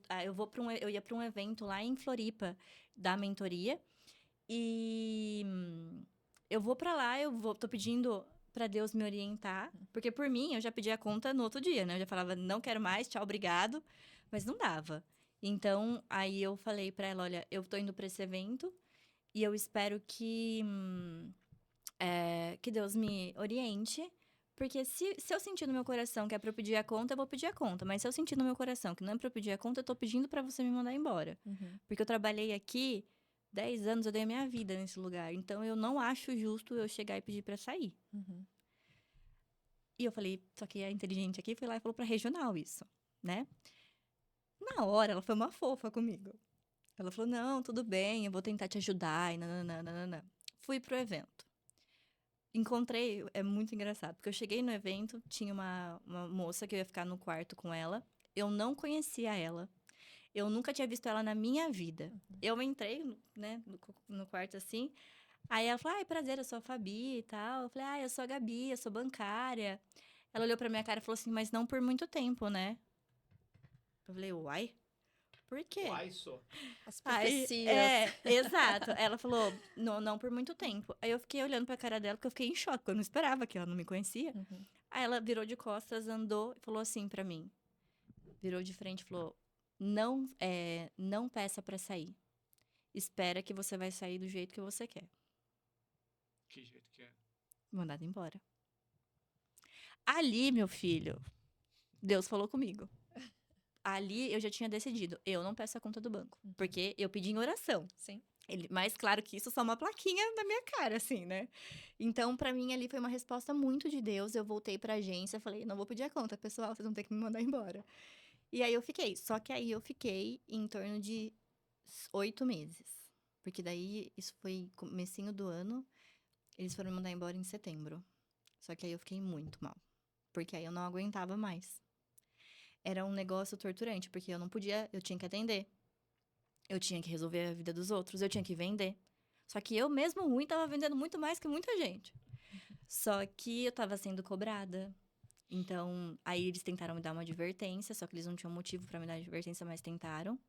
ia pra um evento lá em Floripa da mentoria. E eu vou pra lá, tô pedindo pra Deus me orientar. Porque por mim, eu já pedia a conta no outro dia, né? Eu já falava, não quero mais, tchau, obrigado. Mas não dava. Então, aí eu falei pra ela, olha, eu tô indo pra esse evento e eu espero que Deus me oriente. Porque se eu sentir no meu coração que é pra eu pedir a conta, eu vou pedir a conta. Mas se eu sentir no meu coração que não é pra eu pedir a conta, eu tô pedindo pra você me mandar embora. Uhum. Porque eu trabalhei aqui 10 anos, eu dei a minha vida nesse lugar. Então, eu não acho justo eu chegar e pedir pra sair. Uhum. E eu falei, só que a inteligente aqui foi lá e falou pra regional isso, né? Na hora, ela foi uma fofa comigo. Ela falou, não, tudo bem, eu vou tentar te ajudar, e nananana. Fui pro evento. Encontrei, é muito engraçado, porque eu cheguei no evento, tinha uma moça que eu ia ficar no quarto com ela. Eu não conhecia ela. Eu nunca tinha visto ela na minha vida. Eu entrei, né, no quarto assim. Aí ela falou, ai, prazer, eu sou a Fabi e tal. Eu falei, eu sou a Gabi, eu sou bancária. Ela olhou pra minha cara e falou assim, mas não por muito tempo, né? Eu falei, uai, por quê? Uai, só. As Aí, profecias. exato. Ela falou, não, não por muito tempo. Aí eu fiquei olhando pra cara dela, porque eu fiquei em choque, porque eu não esperava que ela não me conhecia. Uhum. Aí ela virou de costas, andou e falou assim pra mim. Virou de frente e falou, não peça pra sair. Espera que você vai sair do jeito que você quer. Que jeito que é? Mandado embora. Ali, meu filho, Deus falou comigo. Ali eu já tinha decidido, eu não peço a conta do banco. Porque eu pedi em oração. Sim. Mas claro que isso só uma plaquinha na minha cara, assim, né? Então, pra mim, ali foi uma resposta muito de Deus. Eu voltei pra agência, falei, não vou pedir a conta, pessoal, vocês vão ter que me mandar embora. E aí eu fiquei. Só que aí eu fiquei em torno de 8 meses. Porque daí, isso foi comecinho do ano, eles foram me mandar embora em setembro. Só que aí eu fiquei muito mal. Porque aí eu não aguentava mais. Era um negócio torturante, porque eu não podia, eu tinha que atender. Eu tinha que resolver a vida dos outros, eu tinha que vender. Só que eu mesmo ruim tava vendendo muito mais que muita gente. Só que eu tava sendo cobrada. Então, aí eles tentaram me dar uma advertência, só que eles não tinham motivo pra me dar advertência, mas tentaram.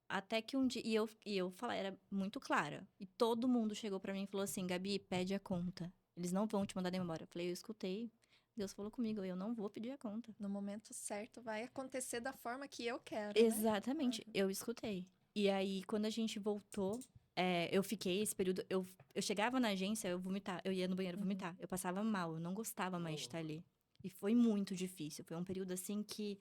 Até que um dia. E eu falei, era muito clara. E todo mundo chegou pra mim e falou assim: Gabi, pede a conta. Eles não vão te mandar embora. Eu falei, eu escutei. Deus falou comigo, eu não vou pedir a conta. No momento certo vai acontecer da forma que eu quero, né? Exatamente, eu escutei. E aí, quando a gente voltou, eu fiquei esse período. Eu chegava na agência, eu vomitar, eu ia no banheiro vomitar. Eu passava mal, eu não gostava mais de estar ali. E foi muito difícil. Foi um período assim que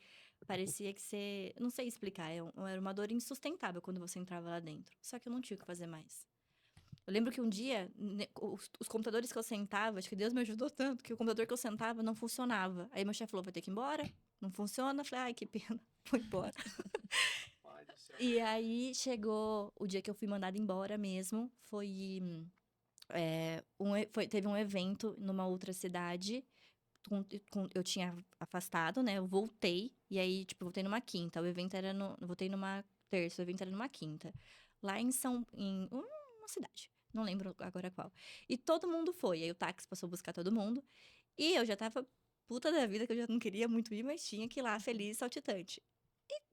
parecia que você. Não sei explicar, era uma dor insustentável quando você entrava lá dentro. Só que eu não tinha o que fazer mais. Eu lembro que um dia, os computadores que eu sentava, acho que Deus me ajudou tanto, que o computador que eu sentava não funcionava. Aí meu chefe falou, vai ter que ir embora? Não funciona? Eu falei, ai, que pena, vou embora. Pai do céu. E aí chegou o dia que eu fui mandada embora mesmo. Teve um evento numa outra cidade. Eu tinha afastado, né? Eu voltei. E aí, tipo, voltei numa quinta. Eu voltei numa terça, o evento era numa quinta. Lá em uma cidade. Não lembro agora qual. E todo mundo foi. Aí o táxi passou a buscar todo mundo. E eu já tava puta da vida, que eu já não queria muito ir, mas tinha que ir lá, feliz, saltitante.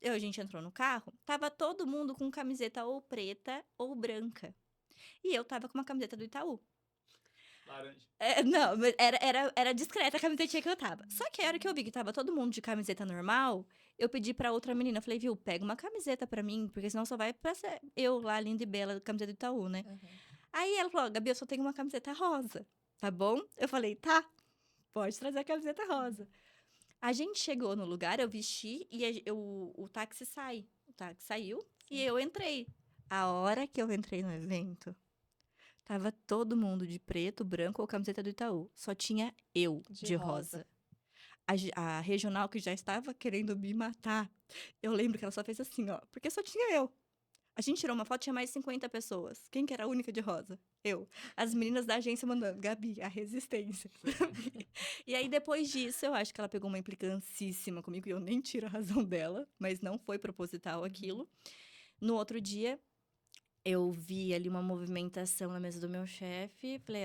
A gente entrou no carro, tava todo mundo com camiseta ou preta ou branca. E eu tava com uma camiseta do Itaú. Laranja. Não, mas era discreta a camisetinha que eu tava. Só que a hora que eu vi que tava todo mundo de camiseta normal, eu pedi pra outra menina, eu falei, viu, pega uma camiseta pra mim, porque senão só vai passar eu lá, linda e bela, camiseta do Itaú, né? Uhum. Aí ela falou, Gabi, eu só tenho uma camiseta rosa, tá bom? Eu falei, tá, pode trazer a camiseta rosa. A gente chegou no lugar, eu vesti e o táxi sai. O táxi saiu e eu entrei. A hora que eu entrei no evento, tava todo mundo de preto, branco ou camiseta do Itaú. Só tinha eu De de rosa. rosa. A regional que já estava querendo me matar. Eu lembro que ela só fez assim, ó, porque só tinha eu. A gente tirou uma foto, tinha mais de 50 pessoas. Quem que era a única de rosa? Eu. As meninas da agência mandando, Gabi, a resistência. E aí, depois disso, eu acho que ela pegou uma implicâncíssima comigo, e eu nem tiro a razão dela, mas não foi proposital aquilo. No outro dia, eu vi ali uma movimentação na mesa do meu chefe, falei,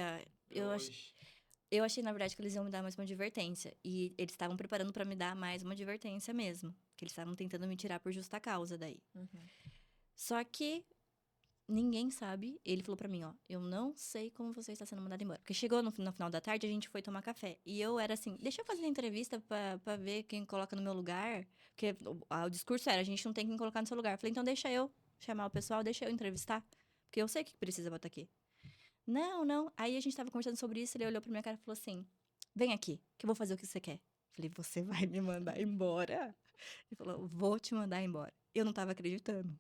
eu achei, na verdade, que eles iam me dar mais uma advertência. E eles estavam preparando pra me dar mais uma advertência mesmo. Que eles estavam tentando me tirar por justa causa daí. Uhum. Só que ninguém sabe. Ele falou pra mim, ó, eu não sei como você está sendo mandado embora. Porque chegou no final da tarde, a gente foi tomar café. E eu era assim, deixa eu fazer a entrevista pra ver quem coloca no meu lugar. Porque o discurso era, a gente não tem quem colocar no seu lugar. Eu falei, então deixa eu chamar o pessoal, deixa eu entrevistar. Porque eu sei que precisa botar aqui. Não, não. Aí a gente tava conversando sobre isso, ele olhou pra minha cara e falou assim, vem aqui, que eu vou fazer o que você quer. Eu falei, você vai me mandar embora? Ele falou, vou te mandar embora. Eu não tava acreditando.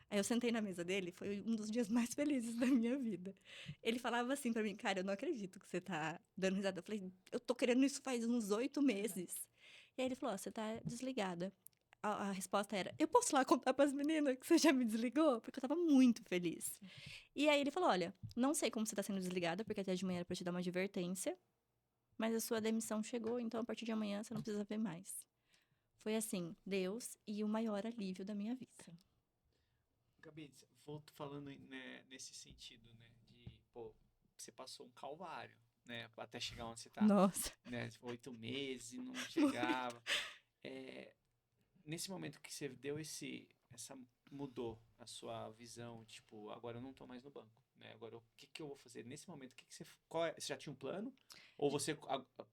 Aí eu sentei na mesa dele, foi um dos dias mais felizes da minha vida. Ele falava assim pra mim, cara, eu não acredito que você tá dando risada. Eu falei, eu tô querendo isso faz uns 8 meses. E aí ele falou, ó, você tá desligada. A resposta era, eu posso ir lá contar pras meninas que você já me desligou? Porque eu tava muito feliz. E aí ele falou, olha, não sei como você tá sendo desligada, porque até de manhã era pra te dar uma advertência, mas a sua demissão chegou, então a partir de amanhã você não precisa ver mais. Foi assim, Deus e o maior alívio da minha vida. Gabi, volto falando nesse sentido, né? De, pô, você passou um calvário, né? Até chegar onde você tá, Nossa. né? 8 meses e não chegava. Nesse momento que você deu mudou a sua visão, tipo, agora eu não tô mais no banco, né? Agora o que que eu vou fazer? Nesse momento, o que que você já tinha um plano? Ou você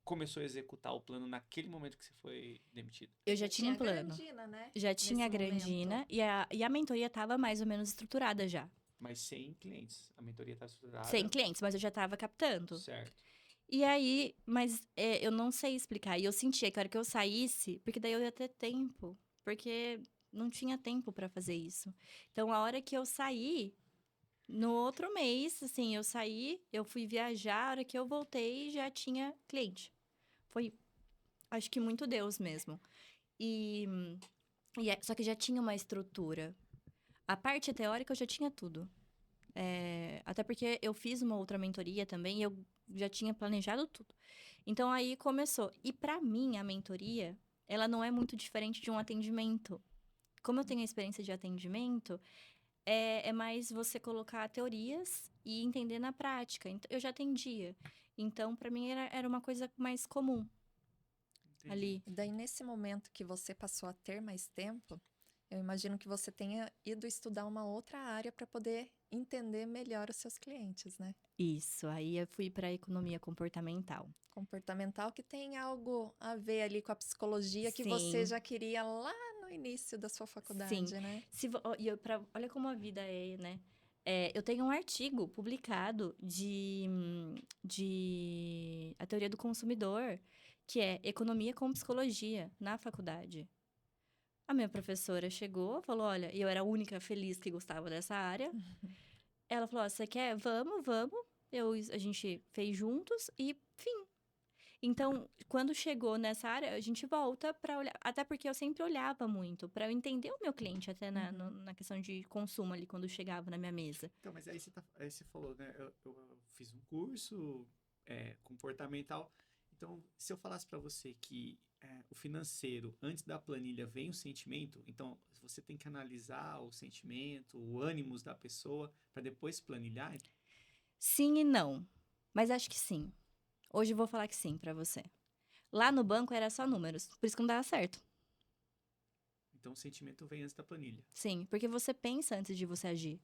começou a executar o plano naquele momento que você foi demitido? Eu já tinha um a plano. Grandina, né? Já tinha a Nesse Grandina momento. e a mentoria tava mais ou menos estruturada já. Mas sem clientes. A mentoria tá estruturada. Sem clientes, mas eu já tava captando. Certo. E aí, mas eu não sei explicar. E eu sentia que a hora que eu saísse, porque daí eu ia ter tempo. Porque não tinha tempo pra fazer isso. Então, a hora que eu saí, no outro mês, assim, eu saí, eu fui viajar, a hora que eu voltei, já tinha cliente. Foi, acho que muito Deus mesmo. E, só que já tinha uma estrutura. A parte teórica eu já tinha tudo. Até porque eu fiz uma outra mentoria também e eu já tinha planejado tudo. Então aí começou. E pra mim, a mentoria, ela não é muito diferente de um atendimento. Como eu tenho a experiência de atendimento, é mais você colocar teorias e entender na prática. Então, eu já atendia. Então, pra mim, era uma coisa mais comum Entendi. ali. E daí, nesse momento que você passou a ter mais tempo, eu imagino que você tenha ido estudar uma outra área para poder entender melhor os seus clientes, né? Isso, aí eu fui pra economia comportamental. Comportamental que tem algo a ver ali com a psicologia que você Sim. já queria lá no início da sua Sim. faculdade, né? Olha como a vida é, né? Eu tenho um artigo publicado de a teoria do consumidor, que é economia com psicologia, na faculdade. A minha professora chegou, falou, olha, e eu era a única feliz que gostava dessa área. Ela falou, ó, você quer? Vamos, vamos. A gente fez juntos e fim. Então, quando chegou nessa área, a gente volta para olhar. Até porque eu sempre olhava muito, para eu entender o meu cliente, até na questão de consumo ali, quando chegava na minha mesa. Então, mas aí você falou, né? Eu fiz um curso comportamental. Então, se eu falasse para você que o financeiro, antes da planilha, vem o sentimento, então você tem que analisar o sentimento, o ânimos da pessoa, para depois planilhar. Sim e não. Mas acho que sim. Hoje eu vou falar que sim para você. Lá no banco era só números, por isso que não dava certo. Então, o sentimento vem antes da planilha. Sim, porque você pensa antes de você agir.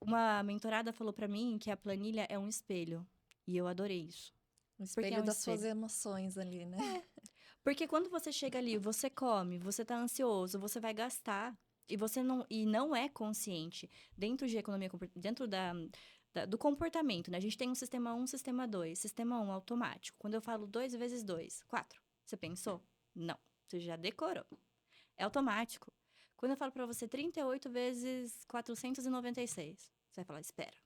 Uma mentorada falou para mim que a planilha é um espelho. E eu adorei isso. O Porque espelho é um das espelho. suas emoções ali, né? Porque quando você chega ali, você come, você tá ansioso, você vai gastar e não é consciente. Dentro de economia, dentro do comportamento, né? A gente tem um sistema 1, sistema 2. Sistema 1 automático. Quando eu falo 2 vezes 2, 4. Você pensou? Não. Você já decorou. É automático. Quando eu falo pra você 38 vezes 496, você vai falar, espera.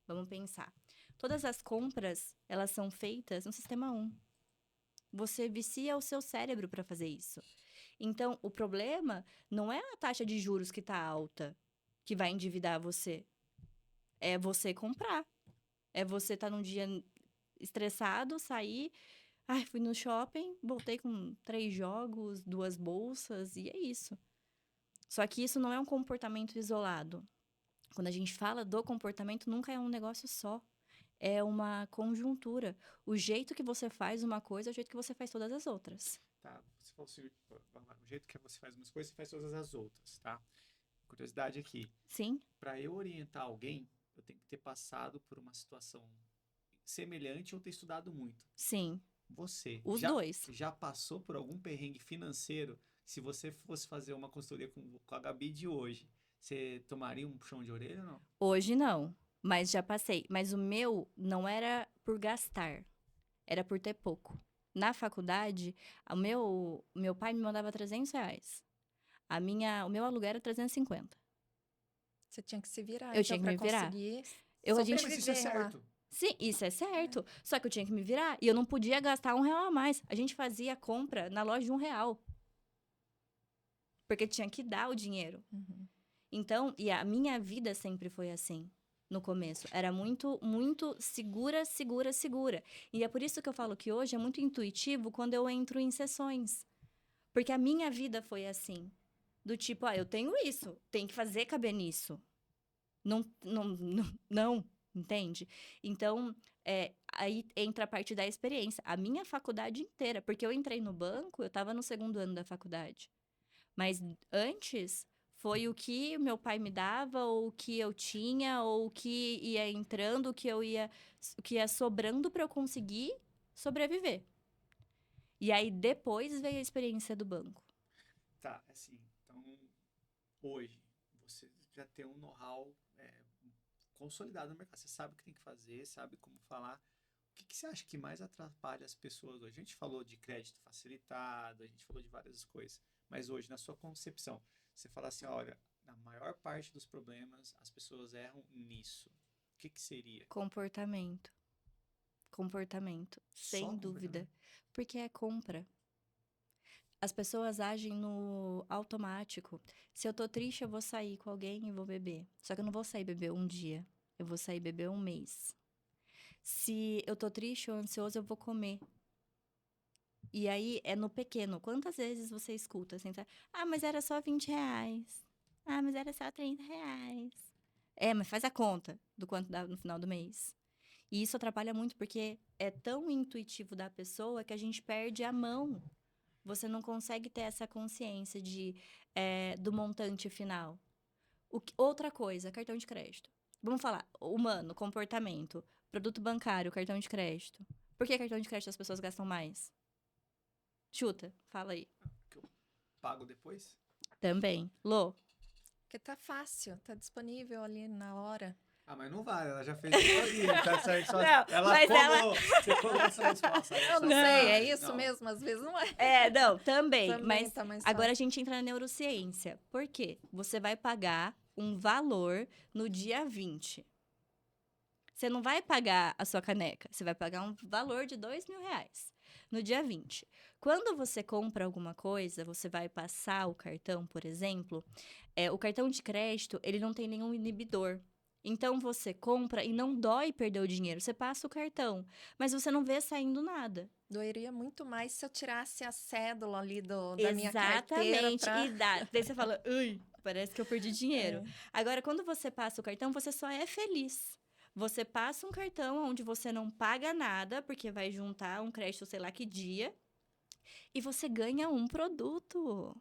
Vamos pensar. Todas as compras, elas são feitas no sistema 1. Você vicia o seu cérebro para fazer isso. Então, o problema não é a taxa de juros que está alta, que vai endividar você. É você comprar. É você estar num dia estressado, sair. Ai, fui no shopping, voltei com 3 jogos, 2 bolsas, e é isso. Só que isso não é um comportamento isolado. Quando a gente fala do comportamento, nunca é um negócio só. É uma conjuntura. O jeito que você faz uma coisa é o jeito que você faz todas as outras. Tá? Você falou assim, o jeito que você faz umas coisas, você faz todas as outras, tá? curiosidade aqui. Sim, Para eu orientar alguém, eu tenho que ter passado por uma situação semelhante ou ter estudado muito. sim. Você Os dois. já passou por algum perrengue financeiro? Se você fosse fazer uma consultoria com a Gabi de hoje, você tomaria um puxão de orelha ou não? Hoje não, mas já passei. Mas o meu não era por gastar, era por ter pouco. Na faculdade, meu pai me mandava R$ 300. O meu aluguel era 350. Você tinha que se virar, Eu então, tinha que para me virar. conseguir A gente- Mas isso é sobreviver lá. certo. Sim, isso é certo. Só que eu tinha que me virar e eu não podia gastar R$ 1 a mais. A gente fazia compra na loja de R$ 1. Porque tinha que dar o dinheiro. Uhum. Então, e a minha vida sempre foi assim, no começo. Era muito, muito segura, segura, segura. E é por isso que eu falo que hoje é muito intuitivo quando eu entro em sessões. Porque a minha vida foi assim. Do tipo, eu tenho isso, tem que fazer caber nisso. Não, não, não, não, entende? Então, aí entra a parte da experiência. A minha faculdade inteira, porque eu entrei no banco, eu estava no 2º ano da faculdade. Mas antes, foi o que meu pai me dava, ou o que eu tinha, ou o que ia entrando, o que ia sobrando para eu conseguir sobreviver. E aí, depois veio a experiência do banco. Tá, assim, então, hoje, você já tem um know-how consolidado no mercado. Você sabe o que tem que fazer, sabe como falar. O que você acha que mais atrapalha as pessoas hoje? A gente falou de crédito facilitado, a gente falou de várias coisas. Mas hoje, na sua concepção, você fala assim, olha, na maior parte dos problemas, as pessoas erram nisso. O que seria? Comportamento. Comportamento, Só sem dúvida. comportamento? Porque é compra. As pessoas agem no automático. Se eu tô triste, eu vou sair com alguém e vou beber. Só que eu não vou sair beber um dia. Eu vou sair beber um mês. Se eu tô triste ou ansioso, eu vou comer. E aí, é no pequeno. Quantas vezes você escuta assim, tá? Mas era só R$ 20. Mas era só R$ 30. Mas faz a conta do quanto dá no final do mês. E isso atrapalha muito, porque é tão intuitivo da pessoa que a gente perde a mão. Você não consegue ter essa consciência do montante final. Outra coisa, cartão de crédito. Vamos falar, humano, comportamento, produto bancário, cartão de crédito. Por que cartão de crédito as pessoas gastam mais? Chuta, fala aí. Que eu pago depois? Também. Lô, Porque tá fácil, tá disponível ali na hora. Mas não vale, ela já fez isso sozinha. Tá certo, só... Não, ela mas colou. Você colou essa resposta. Eu não sei, é isso mesmo? Às vezes não é. não, também. Também Mas tá mais agora a fácil. gente entra na neurociência. Por quê? Você vai pagar um valor no dia 20. Você não vai pagar a sua caneca. Você vai pagar um valor de R$ 2.000 no dia 20. Quando você compra alguma coisa, você vai passar o cartão, por exemplo, o cartão de crédito, ele não tem nenhum inibidor. Então, você compra e não dói perder o dinheiro. Você passa o cartão, mas você não vê saindo nada. Doeria muito mais se eu tirasse a cédula ali da minha carteira Exatamente. pra... Daí você fala, ui, parece que eu perdi dinheiro. É. Agora, quando você passa o cartão, você só é feliz. Você passa um cartão onde você não paga nada, porque vai juntar um crédito, sei lá que dia, e você ganha um produto.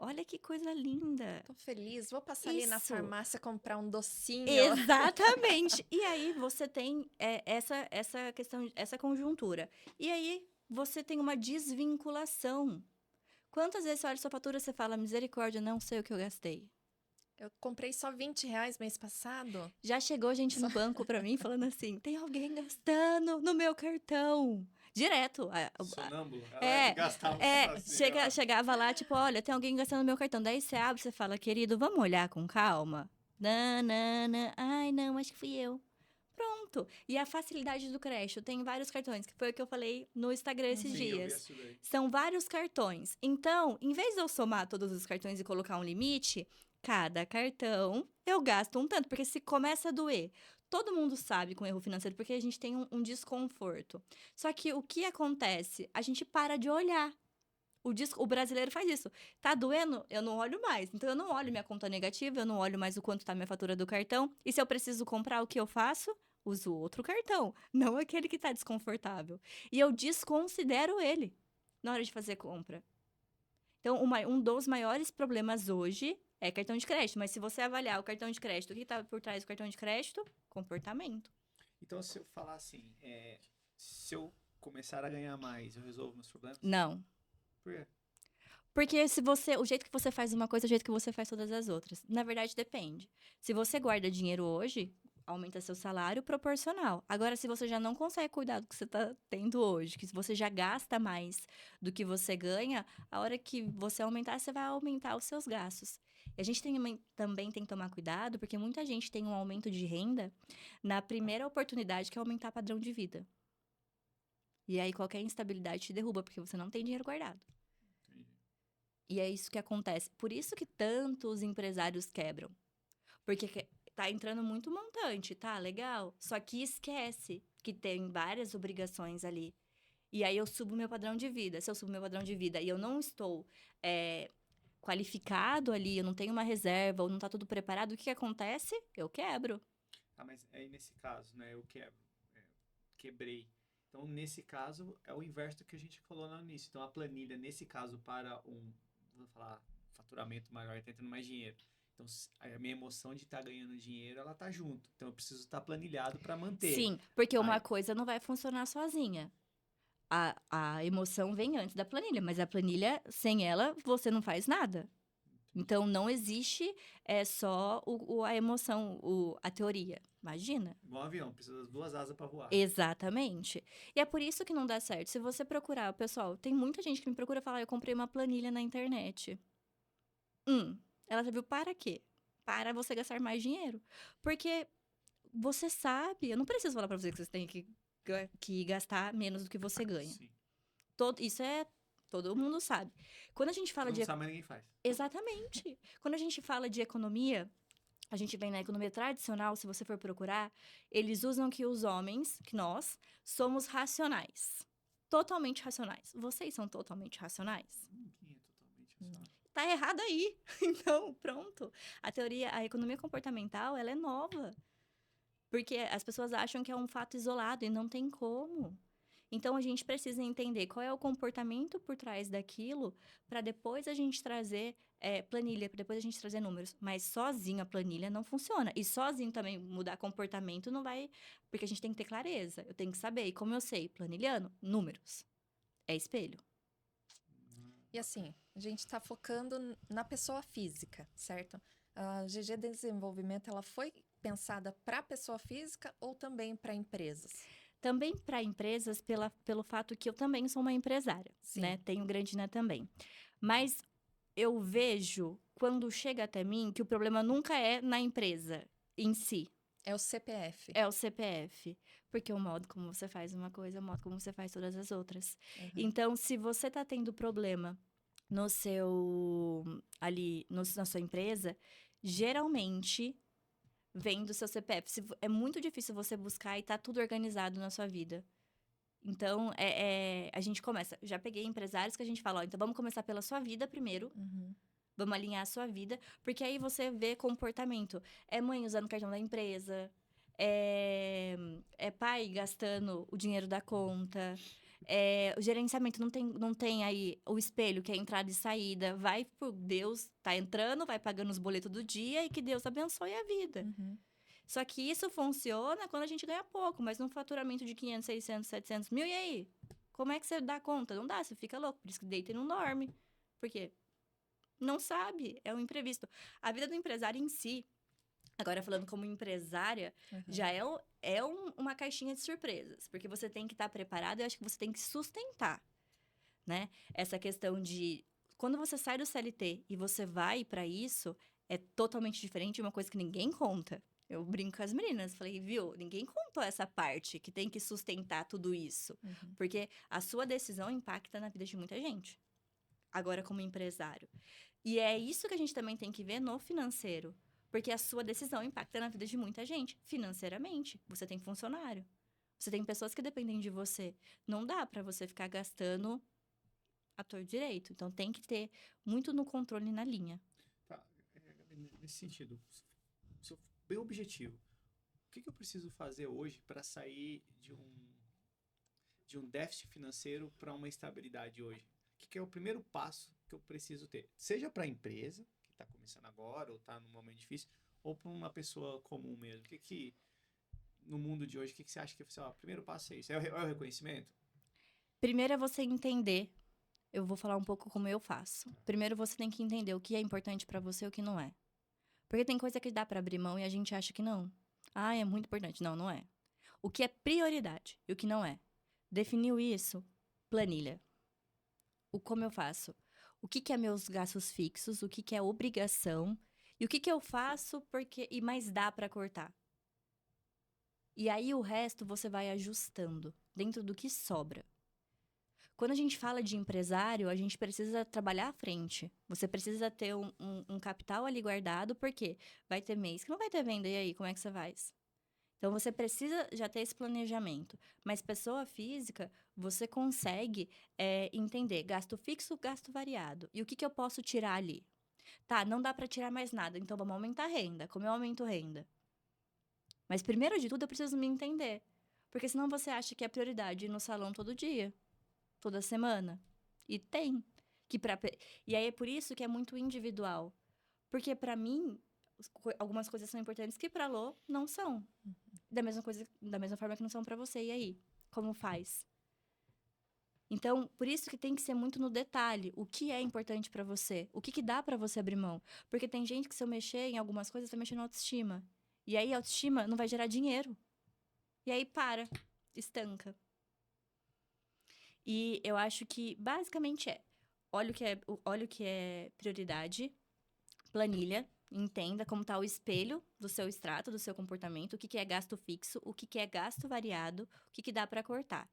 Olha que coisa linda. Tô feliz, vou passar ali na Isso. farmácia comprar um docinho. Exatamente. E aí você tem essa questão, essa conjuntura. E aí você tem uma desvinculação. Quantas vezes você olha sua fatura e você fala, misericórdia, não sei o que eu gastei? Eu comprei só R$ 20 mês passado. Já chegou gente no banco pra mim falando assim, tem alguém gastando no meu cartão. Direto. Sonâmbulo. Ela gastava assim, Chegava lá, tipo, olha, tem alguém gastando no meu cartão. Daí você abre, você fala, querido, vamos olhar com calma? Nanana. Ai, não, acho que fui eu. Pronto. E a facilidade do crédito. Tem vários cartões, que foi o que eu falei no Instagram esses Sim, dias. eu vi isso daí. São vários cartões. Então, em vez de eu somar todos os cartões e colocar um limite, cada cartão eu gasto um tanto. Porque se começa a doer, todo mundo sabe com erro financeiro, porque a gente tem um desconforto. Só que o que acontece? A gente para de olhar. O brasileiro faz isso. Tá doendo? Eu não olho mais. Então, eu não olho minha conta negativa, eu não olho mais o quanto tá minha fatura do cartão. E se eu preciso comprar, o que eu faço? Uso outro cartão, não aquele que tá desconfortável. E eu desconsidero ele na hora de fazer compra. Então, um dos maiores problemas hoje é cartão de crédito. Mas se você avaliar o cartão de crédito, o que tá por trás do cartão de crédito? Comportamento. Então, se eu falar assim, se eu começar a ganhar mais, eu resolvo meus problemas? Não. Por quê? Porque o jeito que você faz uma coisa é o jeito que você faz todas as outras. Na verdade, depende. Se você guarda dinheiro hoje, aumenta seu salário proporcional. Agora, se você já não consegue cuidar do que você está tendo hoje, que se você já gasta mais do que você ganha, a hora que você aumentar, você vai aumentar os seus gastos. E a gente também tem que tomar cuidado, porque muita gente tem um aumento de renda na primeira oportunidade, que é aumentar padrão de vida. E aí, qualquer instabilidade te derruba, porque você não tem dinheiro guardado. E é isso que acontece. Por isso que tantos empresários quebram. Porque tá entrando muito montante, tá? Legal. Só que esquece que tem várias obrigações ali. E aí eu subo meu padrão de vida. Se eu subo meu padrão de vida e eu não estou qualificado ali, eu não tenho uma reserva, ou não tá tudo preparado, o que acontece? Eu quebro. Ah, mas aí nesse caso, né, eu quebrei. Então, nesse caso, é o inverso do que a gente falou no início. Então, a planilha, nesse caso, para vou falar, faturamento maior, tá entrando mais dinheiro. Então, a minha emoção de estar ganhando dinheiro, ela tá junto. Então, eu preciso estar planilhado para manter. Sim, porque uma coisa não vai funcionar sozinha. A emoção vem antes da planilha, mas a planilha, sem ela, você não faz nada. Então, não existe só a emoção, a teoria. Imagina. Igual um avião, precisa das duas asas para voar. Exatamente. E é por isso que não dá certo. Se você procurar, pessoal, tem muita gente que me procura falar, eu comprei uma planilha na internet. Ela já viu para quê? Para você gastar mais dinheiro. Porque você sabe, eu não preciso falar para você que você tem que gastar menos do que você ganha. Sim. Todo mundo sabe. Quando a gente fala Todo mundo sabe, mas ninguém faz. Exatamente. Quando a gente fala de economia, a gente vem na economia tradicional, se você for procurar, eles usam que os homens, que nós, somos racionais. Totalmente racionais. Vocês são totalmente racionais? Ninguém é totalmente racional. Tá errado aí. Então, pronto. A economia comportamental, ela é nova. Porque as pessoas acham que é um fato isolado e não tem como. Então, a gente precisa entender qual é o comportamento por trás daquilo para depois a gente trazer planilha, para depois a gente trazer números. Mas sozinho a planilha não funciona. E sozinho também mudar comportamento não vai... Porque a gente tem que ter clareza. Eu tenho que saber. E como eu sei? Planilhando, números. É espelho. E assim, a gente está focando na pessoa física, certo? A GG Desenvolvimento, ela foi pensada para a pessoa física ou também para empresas? Também para empresas, pelo fato que eu também sou uma empresária, Sim. né? Tenho Grandina também. Mas eu vejo, quando chega até mim, que o problema nunca é na empresa em si. É o CPF. É o CPF. Porque o modo como você faz uma coisa é o modo como você faz todas as outras. Uhum. Então, se você está tendo problema na sua empresa, geralmente vem do seu CPF. É muito difícil você buscar e tá tudo organizado na sua vida. Então, a gente começa. Já peguei empresários que a gente fala, ó, então vamos começar pela sua vida primeiro. Uhum. Vamos alinhar a sua vida, porque aí você vê comportamento. É mãe usando o cartão da empresa, é pai gastando o dinheiro da conta. O gerenciamento não tem aí o espelho, que é entrada e saída. Vai por Deus, tá entrando, vai pagando os boletos do dia e que Deus abençoe a vida. Uhum. Só que isso funciona quando a gente ganha pouco, mas num faturamento de 500, 600, 700 mil, e aí? Como é que você dá conta? Não dá, você fica louco. Por isso que deita e não dorme. Por quê? Não sabe, é um imprevisto. A vida do empresário em si, agora falando como empresária, já é uma caixinha de surpresas. Porque você tem que estar preparado e eu acho que você tem que sustentar, né? Essa questão de... Quando você sai do CLT e você vai para isso, é totalmente diferente de uma coisa que ninguém conta. Eu brinco com as meninas, falei, viu, ninguém contou essa parte que tem que sustentar tudo isso. Uhum. Porque a sua decisão impacta na vida de muita gente. Agora, como empresário. E é isso que a gente também tem que ver no financeiro. Porque a sua decisão impacta na vida de muita gente, financeiramente. Você tem funcionário. Você tem pessoas que dependem de você. Não dá para você ficar gastando à torto direito. Então, tem que ter muito no controle e na linha. Tá, nesse sentido, se eu for bem objetivo, o que eu preciso fazer hoje para sair de um déficit financeiro para uma estabilidade hoje? O que é o primeiro passo que eu preciso ter? Seja para a empresa, que tá começando agora, ou tá num momento difícil, ou para uma pessoa comum mesmo? No mundo de hoje, o que você acha que, sei lá, o primeiro passo é isso? É o reconhecimento? Primeiro é você entender. Eu vou falar um pouco como eu faço. Primeiro você tem que entender o que é importante pra você e o que não é. Porque tem coisa que dá pra abrir mão e a gente acha que não. Ah, é muito importante. Não, não é. O que é prioridade e o que não é. Definiu isso? Planilha. O como eu faço? O que é meus gastos fixos? O que é obrigação? E o que eu faço porque e mais dá pra cortar? E aí o resto você vai ajustando dentro do que sobra. Quando a gente fala de empresário, a gente precisa trabalhar à frente. Você precisa ter um capital ali guardado, porque vai ter mês que não vai ter venda, e aí, como é que você faz? Então, você precisa já ter esse planejamento. Mas pessoa física, você consegue entender gasto fixo, gasto variado. E o que eu posso tirar ali? Tá, não dá para tirar mais nada, então vamos aumentar a renda. Como eu aumento renda? Mas, primeiro de tudo, eu preciso me entender. Porque senão você acha que é prioridade ir no salão todo dia. Toda semana. E tem. E aí é por isso que é muito individual. Porque pra mim, algumas coisas são importantes que pra Lô não são. Da mesma forma que não são pra você. E aí? Como faz? Então, por isso que tem que ser muito no detalhe. O que é importante pra você? O que dá pra você abrir mão? Porque tem gente que se eu mexer em algumas coisas, vai mexer na autoestima. E aí a autoestima não vai gerar dinheiro. E aí estanca. E eu acho que, basicamente, olha o que é prioridade, planilha, entenda como está o espelho do seu extrato, do seu comportamento, o que é gasto fixo, o que é gasto variado, o que dá para cortar.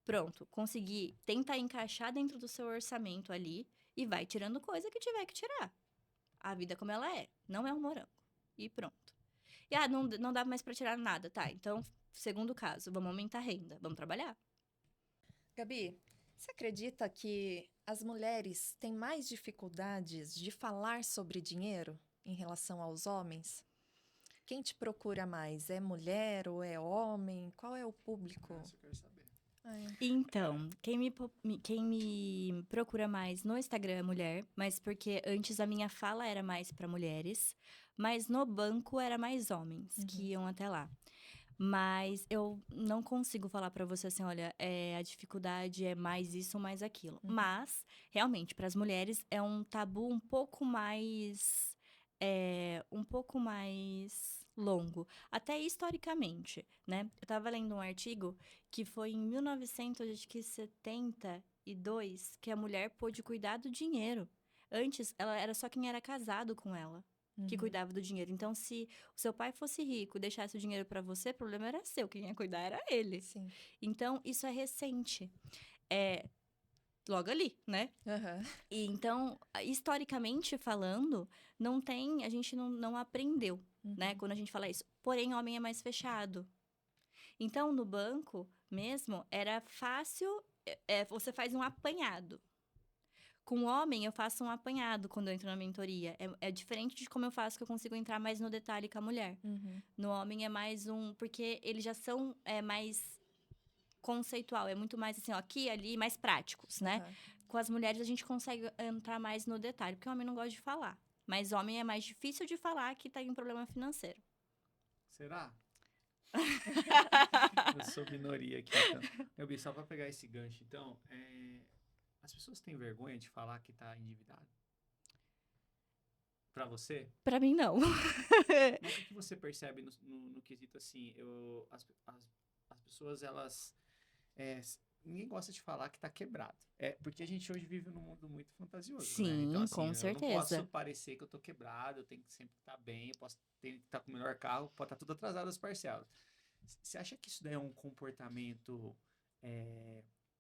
Pronto, consegui, tenta encaixar dentro do seu orçamento ali e vai tirando coisa que tiver que tirar. A vida como ela é, não é um morango. E pronto. E não dá mais para tirar nada, tá? Então, segundo caso, vamos aumentar a renda, vamos trabalhar. Gabi, você acredita que as mulheres têm mais dificuldades de falar sobre dinheiro em relação aos homens? Quem te procura mais? É mulher ou é homem? Qual é o público? Isso eu quero saber. Então, quem me procura mais no Instagram é mulher, mas porque antes a minha fala era mais para mulheres, mas no banco era mais homens que iam até lá. Mas eu não consigo falar para você assim, olha, a dificuldade é mais isso ou mais aquilo. Mas, realmente, para as mulheres é um tabu um pouco mais longo, até historicamente, né? Eu tava lendo um artigo que foi em 1972 que a mulher pôde cuidar do dinheiro. Antes, ela era só quem era casado com ela que cuidava do dinheiro. Então, se o seu pai fosse rico e deixasse o dinheiro para você, o problema era seu, quem ia cuidar era ele. Sim. Então, isso é recente. Logo ali, né? E então, historicamente falando, a gente não aprendeu, né? Quando a gente fala isso. Porém, homem é mais fechado. Então, no banco mesmo, era fácil, você faz um apanhado. Com homem, eu faço um apanhado quando eu entro na mentoria. É diferente de como eu faço, que eu consigo entrar mais no detalhe com a mulher. No homem é mais porque eles já são mais conceitual, é muito mais assim, ó, aqui, ali, mais práticos, né? Com as mulheres a gente consegue entrar mais no detalhe, porque o homem não gosta de falar. Mas homem é mais difícil de falar que tá em problema financeiro. Será? Eu sou minoria aqui, então. Meu Bi, só pra pegar esse gancho, então, as pessoas têm vergonha de falar que tá endividado? Pra você? Pra mim, não. Mas o que você percebe no quesito assim, as pessoas, elas... ninguém gosta de falar que tá quebrado. Porque a gente hoje vive num mundo muito fantasioso, Sim, né? Então, assim, com eu certeza. não posso parecer que eu tô quebrado, eu tenho que sempre estar bem, eu posso ter que estar com o melhor carro, pode estar tudo atrasado as parcelas. Você acha que isso daí é um comportamento...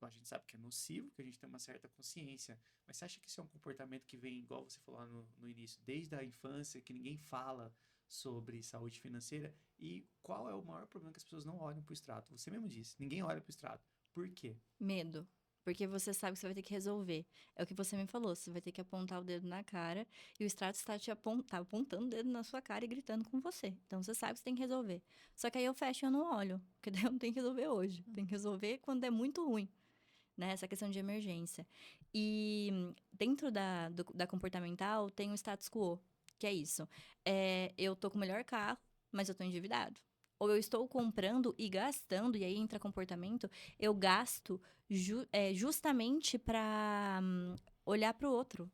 a gente sabe que é nocivo, que a gente tem uma certa consciência, mas você acha que isso é um comportamento que vem, igual você falou lá no início, desde a infância, que ninguém fala sobre saúde financeira? E qual é o maior problema que as pessoas não olham pro extrato? Você mesmo disse, ninguém olha pro extrato. Por quê? Medo. Porque você sabe que você vai ter que resolver. É o que você me falou, você vai ter que apontar o dedo na cara e o extrato está apontando o dedo na sua cara e gritando com você. Então, você sabe que você tem que resolver. Só que aí eu fecho e eu não olho, porque daí eu não tenho que resolver hoje. Tem que resolver quando é muito ruim, né? Essa questão de emergência. E dentro da comportamental tem o status quo. Que é isso. Eu tô com o melhor carro, mas eu tô endividado. Ou eu estou comprando e gastando, e aí entra comportamento, eu gasto justamente pra olhar pro outro.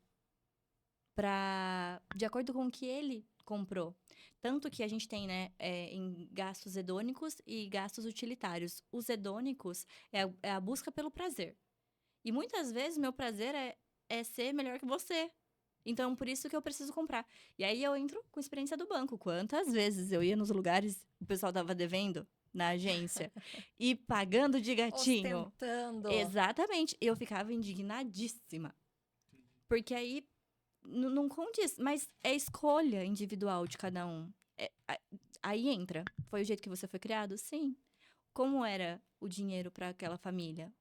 De acordo com o que ele comprou. Tanto que a gente tem, né, em gastos hedônicos e gastos utilitários. Os hedônicos é a busca pelo prazer. E muitas vezes meu prazer é ser melhor que você. Então, por isso que eu preciso comprar. E aí eu entro com a experiência do banco. Quantas vezes eu ia nos lugares, o pessoal tava devendo na agência e pagando de gatinho. Ostentando. Exatamente. Eu ficava indignadíssima. Porque aí não condiz, mas é escolha individual de cada um. Aí entra. Foi o jeito que você foi criado? Sim. Como era o dinheiro para aquela família?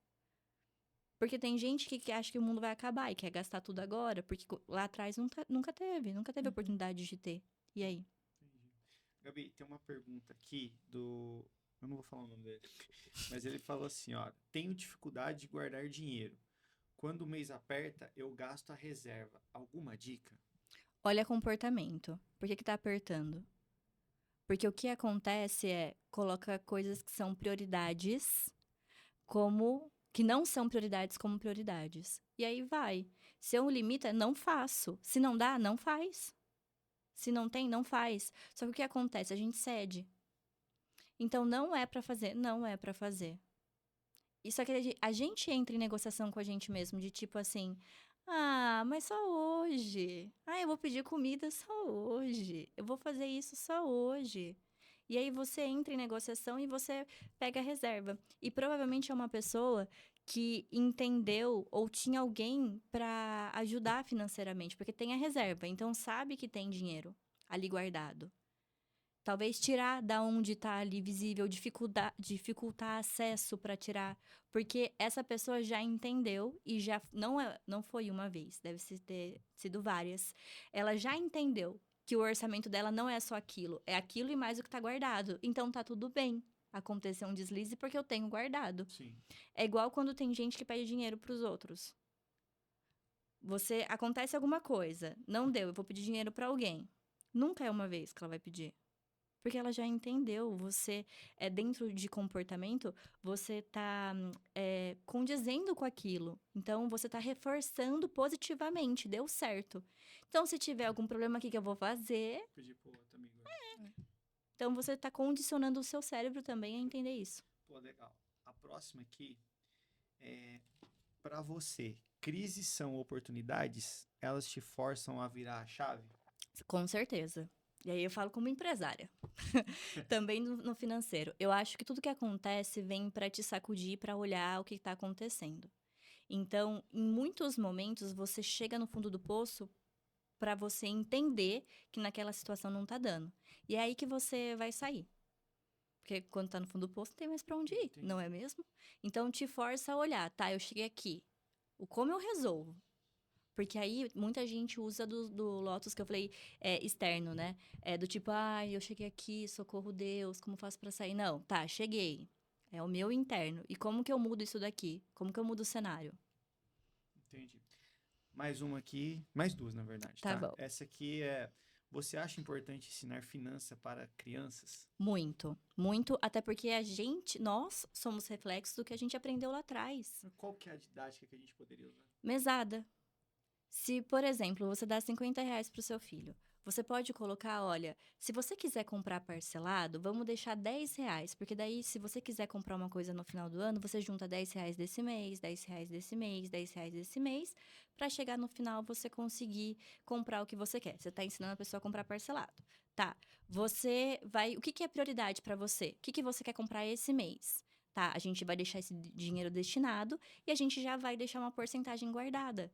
Porque tem gente que acha que o mundo vai acabar e quer gastar tudo agora, porque lá atrás nunca teve oportunidade de ter. E aí? Entendi. Gabi, tem uma pergunta aqui do. Eu não vou falar o nome dele. Mas ele falou assim: ó, tenho dificuldade de guardar dinheiro. Quando o mês aperta, eu gasto a reserva. Alguma dica? Olha comportamento. Por que tá apertando? Porque o que acontece coloca coisas que são prioridades que não são prioridades como prioridades. E aí vai. Se eu limita, não faço. Se não dá, não faz. Se não tem, não faz. Só que o que acontece? A gente cede. Então, não é pra fazer. Não é pra fazer. Isso aqui, a gente entra em negociação com a gente mesmo, de tipo assim, mas só hoje. Eu vou pedir comida só hoje. Eu vou fazer isso só hoje. E aí você entra em negociação e você pega a reserva. E provavelmente é uma pessoa que entendeu ou tinha alguém para ajudar financeiramente, porque tem a reserva, então sabe que tem dinheiro ali guardado. Talvez tirar da onde está ali visível, dificultar acesso para tirar, porque essa pessoa já entendeu e já não foi uma vez, deve ter sido várias. Ela já entendeu que o orçamento dela não é só aquilo, é aquilo e mais o que está guardado. Então tá tudo bem acontecer um deslize porque eu tenho guardado. Sim. É igual quando tem gente que pede dinheiro para os outros. Acontece alguma coisa, não deu, eu vou pedir dinheiro para alguém. Nunca é uma vez que ela vai pedir. Porque ela já entendeu, dentro de comportamento, você tá condizendo com aquilo. Então, você tá reforçando positivamente, deu certo. Então, se tiver algum problema, o que eu vou fazer? Pedir pro outro amigo. Então, você tá condicionando o seu cérebro também a entender isso. Pô, legal. A próxima aqui é pra você. Crises são oportunidades? Elas te forçam a virar a chave? Com certeza. E aí eu falo como empresária. Também no financeiro. Eu acho que tudo que acontece vem para te sacudir, para olhar o que está acontecendo. Então, em muitos momentos, você chega no fundo do poço para você entender que naquela situação não tá dando. E é aí que você vai sair. Porque quando tá no fundo do poço, não tem mais para onde ir, Entendi. não é mesmo? Então, te força a olhar, tá? Eu cheguei aqui. Como eu resolvo? Porque aí muita gente usa do Lotus que eu falei externo, né? Do tipo, eu cheguei aqui, socorro Deus, como faço pra sair? Não, tá, cheguei. É o meu interno. E como que eu mudo isso daqui? Como que eu mudo o cenário? Entendi. Mais uma aqui, mais duas, na verdade, Tá tá? bom. Essa aqui é: você acha importante ensinar finança para crianças? Muito, muito, até porque nós somos reflexos do que a gente aprendeu lá atrás. Qual que é a didática que a gente poderia usar? Mesada. Se, por exemplo, você dá R$ 50 para o seu filho, você pode colocar, olha, se você quiser comprar parcelado, vamos deixar R$ 10, porque daí, se você quiser comprar uma coisa no final do ano, você junta R$ 10 desse mês, R$ 10 desse mês, R$ 10 desse mês, para chegar no final você conseguir comprar o que você quer. Você está ensinando a pessoa a comprar parcelado. Tá, o que é prioridade para você? O que você quer comprar esse mês? Tá, a gente vai deixar esse dinheiro destinado e a gente já vai deixar uma porcentagem guardada.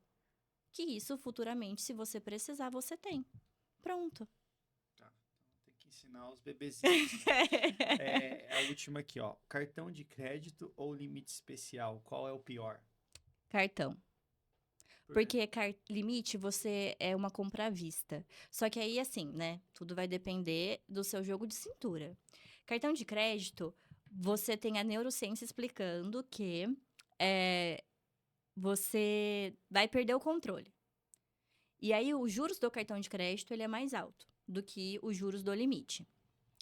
Que isso, futuramente, se você precisar, você tem. Pronto. Tá, então tem que ensinar os bebezinhos. A última aqui, ó. Cartão de crédito ou limite especial? Qual é o pior? Cartão. Por quê? Porque limite, você é uma compra à vista. Só que aí, assim, né? Tudo vai depender do seu jogo de cintura. Cartão de crédito, você tem a neurociência explicando que você vai perder o controle. E aí, os juros do cartão de crédito, ele é mais alto do que os juros do limite.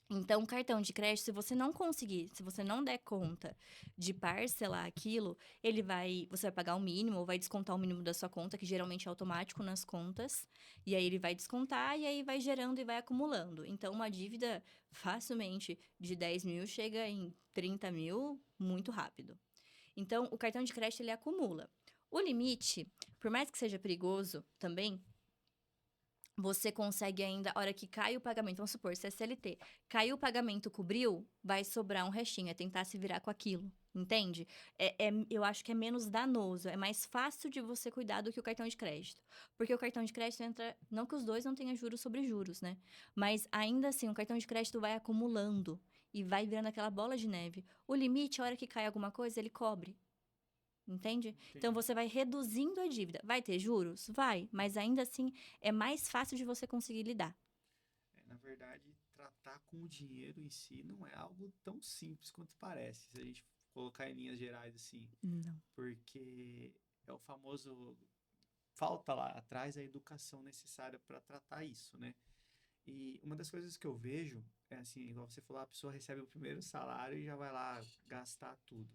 Então, o cartão de crédito, se você não conseguir, se você não der conta de parcelar aquilo, você vai pagar o mínimo, ou vai descontar o mínimo da sua conta, que geralmente é automático nas contas, e aí ele vai descontar, e aí vai gerando e vai acumulando. Então, uma dívida facilmente de 10 mil chega em 30 mil muito rápido. Então, o cartão de crédito, ele acumula. O limite, por mais que seja perigoso também, você consegue ainda, a hora que cai o pagamento, vamos supor, se é CLT, caiu o pagamento, cobriu, vai sobrar um restinho, é tentar se virar com aquilo, entende? Eu acho que é menos danoso, é mais fácil de você cuidar do que o cartão de crédito. Porque o cartão de crédito entra, não que os dois não tenham juros sobre juros, né? Mas ainda assim, o cartão de crédito vai acumulando e vai virando aquela bola de neve. O limite, a hora que cai alguma coisa, ele cobre. Entende? Então você vai reduzindo a dívida. Vai ter juros? Vai, mas ainda assim é mais fácil de você conseguir lidar. Na verdade, tratar com o dinheiro em si não é algo tão simples quanto parece, se a gente colocar em linhas gerais assim, Não. porque é o famoso falta lá atrás a educação necessária para tratar isso, né? E uma das coisas que eu vejo é assim, igual você falou, a pessoa recebe o primeiro salário e já vai lá gastar tudo.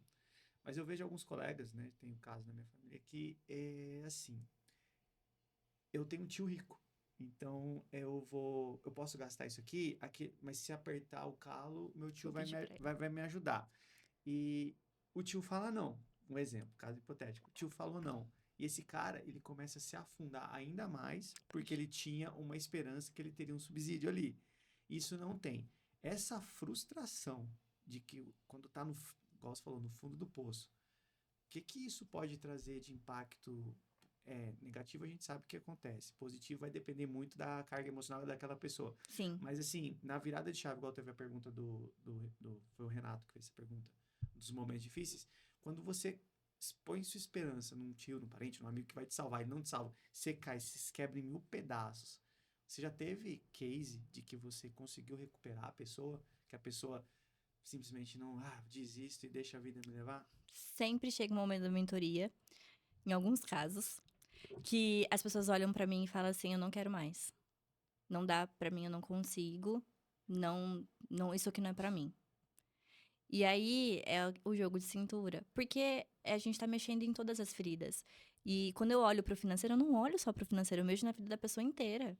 Mas eu vejo alguns colegas, né? Tem um caso na minha família que é assim, eu tenho um tio rico. Então eu posso gastar isso aqui, mas se apertar o calo, meu tio Vou pedir pra ele. vai me ajudar. E o tio fala não. Um exemplo, caso hipotético. O tio falou não. E esse cara, ele começa a se afundar ainda mais porque ele tinha uma esperança que ele teria um subsídio ali. Isso não tem. Essa frustração de que quando tá igual você falou, no fundo do poço, o que que isso pode trazer de impacto negativo? A gente sabe o que acontece. Positivo vai depender muito da carga emocional daquela pessoa. Sim. Mas assim, na virada de chave, igual teve a pergunta foi o Renato que fez essa pergunta, dos momentos difíceis, quando você põe sua esperança num tio, num parente, num amigo que vai te salvar, ele não te salva, você cai, se quebra em 1000 pedaços. Você já teve case de que você conseguiu recuperar a pessoa, que a pessoa simplesmente não, desisto e deixa a vida me levar? Sempre chega um momento da mentoria, em alguns casos, que as pessoas olham pra mim e falam assim: eu não quero mais. Não dá pra mim, eu não consigo. Não, isso aqui não é pra mim. E aí é o jogo de cintura, porque a gente tá mexendo em todas as feridas. E quando eu olho pro financeiro, eu não olho só pro financeiro, eu mexo na vida da pessoa inteira.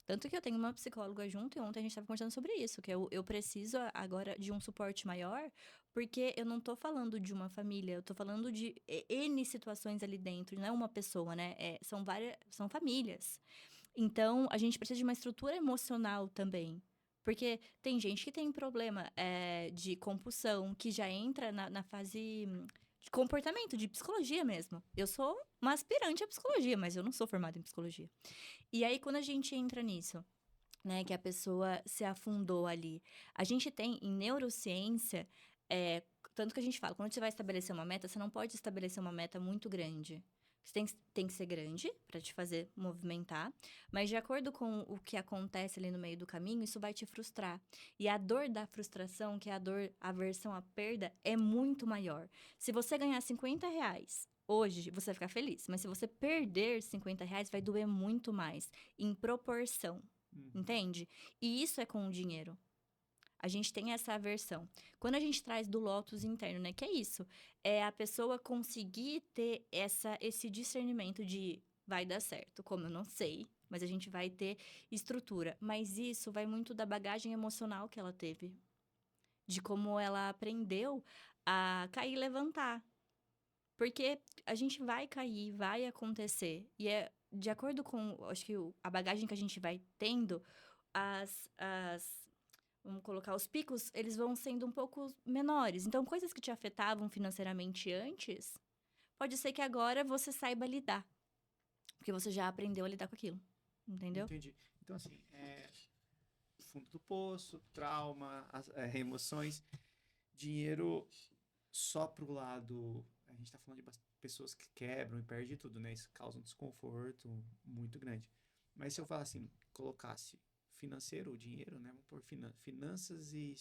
Tanto que eu tenho uma psicóloga junto e ontem a gente estava conversando sobre isso, que eu preciso agora de um suporte maior, porque eu não tô falando de uma família, eu tô falando de N situações ali dentro, não é uma pessoa, né? São famílias. Então, a gente precisa de uma estrutura emocional também. Porque tem gente que tem problema de compulsão, que já entra na fase de comportamento, de psicologia mesmo. Eu sou uma aspirante à psicologia, mas eu não sou formada em psicologia. E aí, quando a gente entra nisso, né, que a pessoa se afundou ali, a gente tem em neurociência, tanto que a gente fala, quando você vai estabelecer uma meta, você não pode estabelecer uma meta muito grande. Você tem que ser grande para te fazer movimentar, mas de acordo com o que acontece ali no meio do caminho, isso vai te frustrar. E a dor da frustração, que é a aversão à perda, é muito maior. Se você ganhar R$ 50 hoje, você vai ficar feliz. Mas se você perder R$ 50, vai doer muito mais, em proporção. Entende? E isso é com o dinheiro. A gente tem essa aversão. Quando a gente traz do Lotus interno, né? Que é isso? É a pessoa conseguir ter esse discernimento de vai dar certo. Como eu não sei, mas a gente vai ter estrutura. Mas isso vai muito da bagagem emocional que ela teve. De como ela aprendeu a cair e levantar. Porque a gente vai cair, vai acontecer. E é de acordo com, acho que a bagagem que a gente vai tendo, vamos colocar, os picos, eles vão sendo um pouco menores. Então, coisas que te afetavam financeiramente antes, pode ser que agora você saiba lidar. Porque você já aprendeu a lidar com aquilo. Entendeu? Entendi. Então, assim, fundo do poço, trauma, emoções, dinheiro só pro lado. A gente tá falando de pessoas que quebram e perdem tudo, né? Isso causa um desconforto muito grande. Mas se eu falar assim, colocasse financeiro, o dinheiro, né? Vamos pôr finanças e,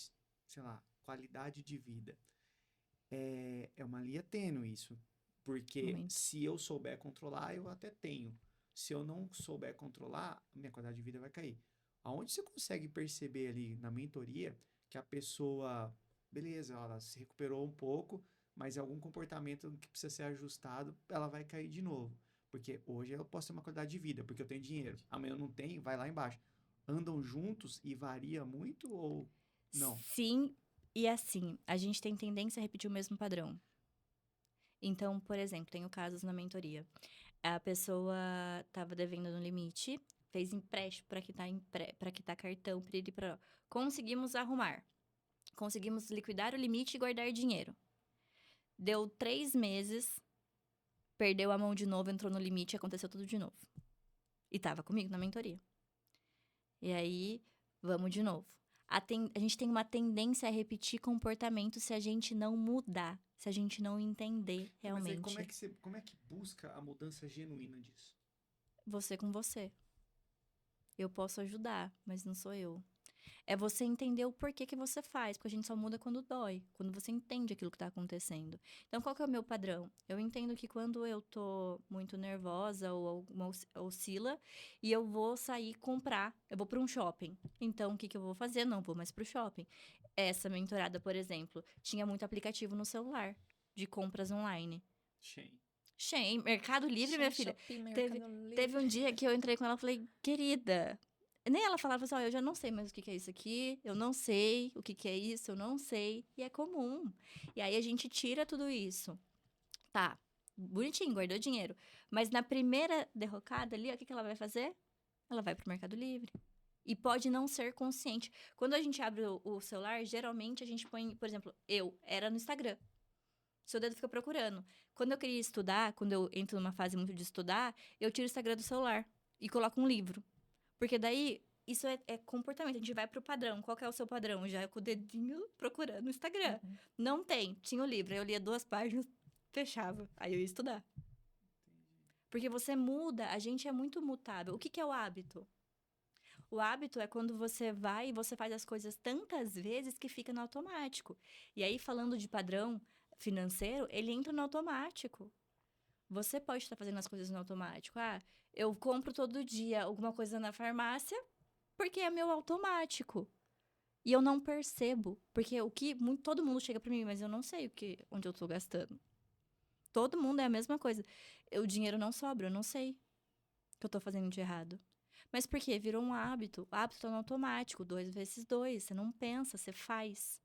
sei lá, qualidade de vida. É uma linha tênue isso. Porque Muito. se eu souber controlar, eu até tenho. Se eu não souber controlar, minha qualidade de vida vai cair. Aonde você consegue perceber ali na mentoria que a pessoa, beleza, ela se recuperou um pouco, mas algum comportamento que precisa ser ajustado, ela vai cair de novo. Porque hoje eu posso ter uma qualidade de vida, porque eu tenho dinheiro. Amanhã eu não tenho, vai lá embaixo. Andam juntos e varia muito ou não? Sim, e assim, a gente tem tendência a repetir o mesmo padrão. Então, por exemplo, tenho casos na mentoria. A pessoa estava devendo no limite, fez empréstimo para quitar cartão, piriri pororó. Conseguimos arrumar. Conseguimos liquidar o limite e guardar dinheiro. Deu 3 meses, perdeu a mão de novo, entrou no limite e aconteceu tudo de novo. E tava comigo na mentoria. E aí, vamos de novo. A gente tem uma tendência a repetir comportamento se a gente não mudar, se a gente não entender realmente. Mas aí como é que busca a mudança genuína disso? Você com você. Eu posso ajudar, mas não sou eu. É você entender o porquê que você faz, porque a gente só muda quando dói, quando você entende aquilo que tá acontecendo. Então, qual que é o meu padrão? Eu entendo que quando eu tô muito nervosa ou alguma oscila e eu vou sair comprar, eu vou para um shopping. Então, o que que eu vou fazer? Não vou mais pro shopping. Essa mentorada, por exemplo, tinha muito aplicativo no celular de compras online. Shein. Shein, Mercado Livre, minha filha. Shopee, Teve, Mercado Livre. teve um dia que eu entrei com ela e falei, querida. Nem ela falava assim, ó, eu já não sei mais o que que é isso aqui, eu não sei o que que é isso, eu não sei. E é comum. E aí a gente tira tudo isso. Tá, bonitinho, guardou dinheiro. Mas na primeira derrocada ali, ó, o que que ela vai fazer? Ela vai pro Mercado Livre. E pode não ser consciente. Quando a gente abre o celular, geralmente a gente põe, por exemplo, eu era no Instagram. Seu dedo fica procurando. Quando eu queria estudar, quando eu entro numa fase muito de estudar, eu tiro o Instagram do celular e coloco um livro. Porque daí, isso é comportamento. A gente vai pro padrão. Qual que é o seu padrão? Já é com o dedinho procurando no Instagram. Uhum. Não tem. Tinha o livro. Aí eu lia 2 páginas, fechava. Aí eu ia estudar. Porque você muda. A gente é muito mutável. O que que é o hábito? O hábito é quando você vai e você faz as coisas tantas vezes que fica no automático. E aí, falando de padrão financeiro, ele entra no automático. Você pode estar fazendo as coisas no automático. Ah, eu compro todo dia alguma coisa na farmácia porque é meu automático. E eu não percebo. Porque todo mundo chega pra mim, mas eu não sei onde eu tô gastando. Todo mundo é a mesma coisa. O dinheiro não sobra, eu não sei o que eu tô fazendo de errado. Mas por quê? Virou um hábito. O hábito tá no automático, 2 vezes 2. Você não pensa, você faz.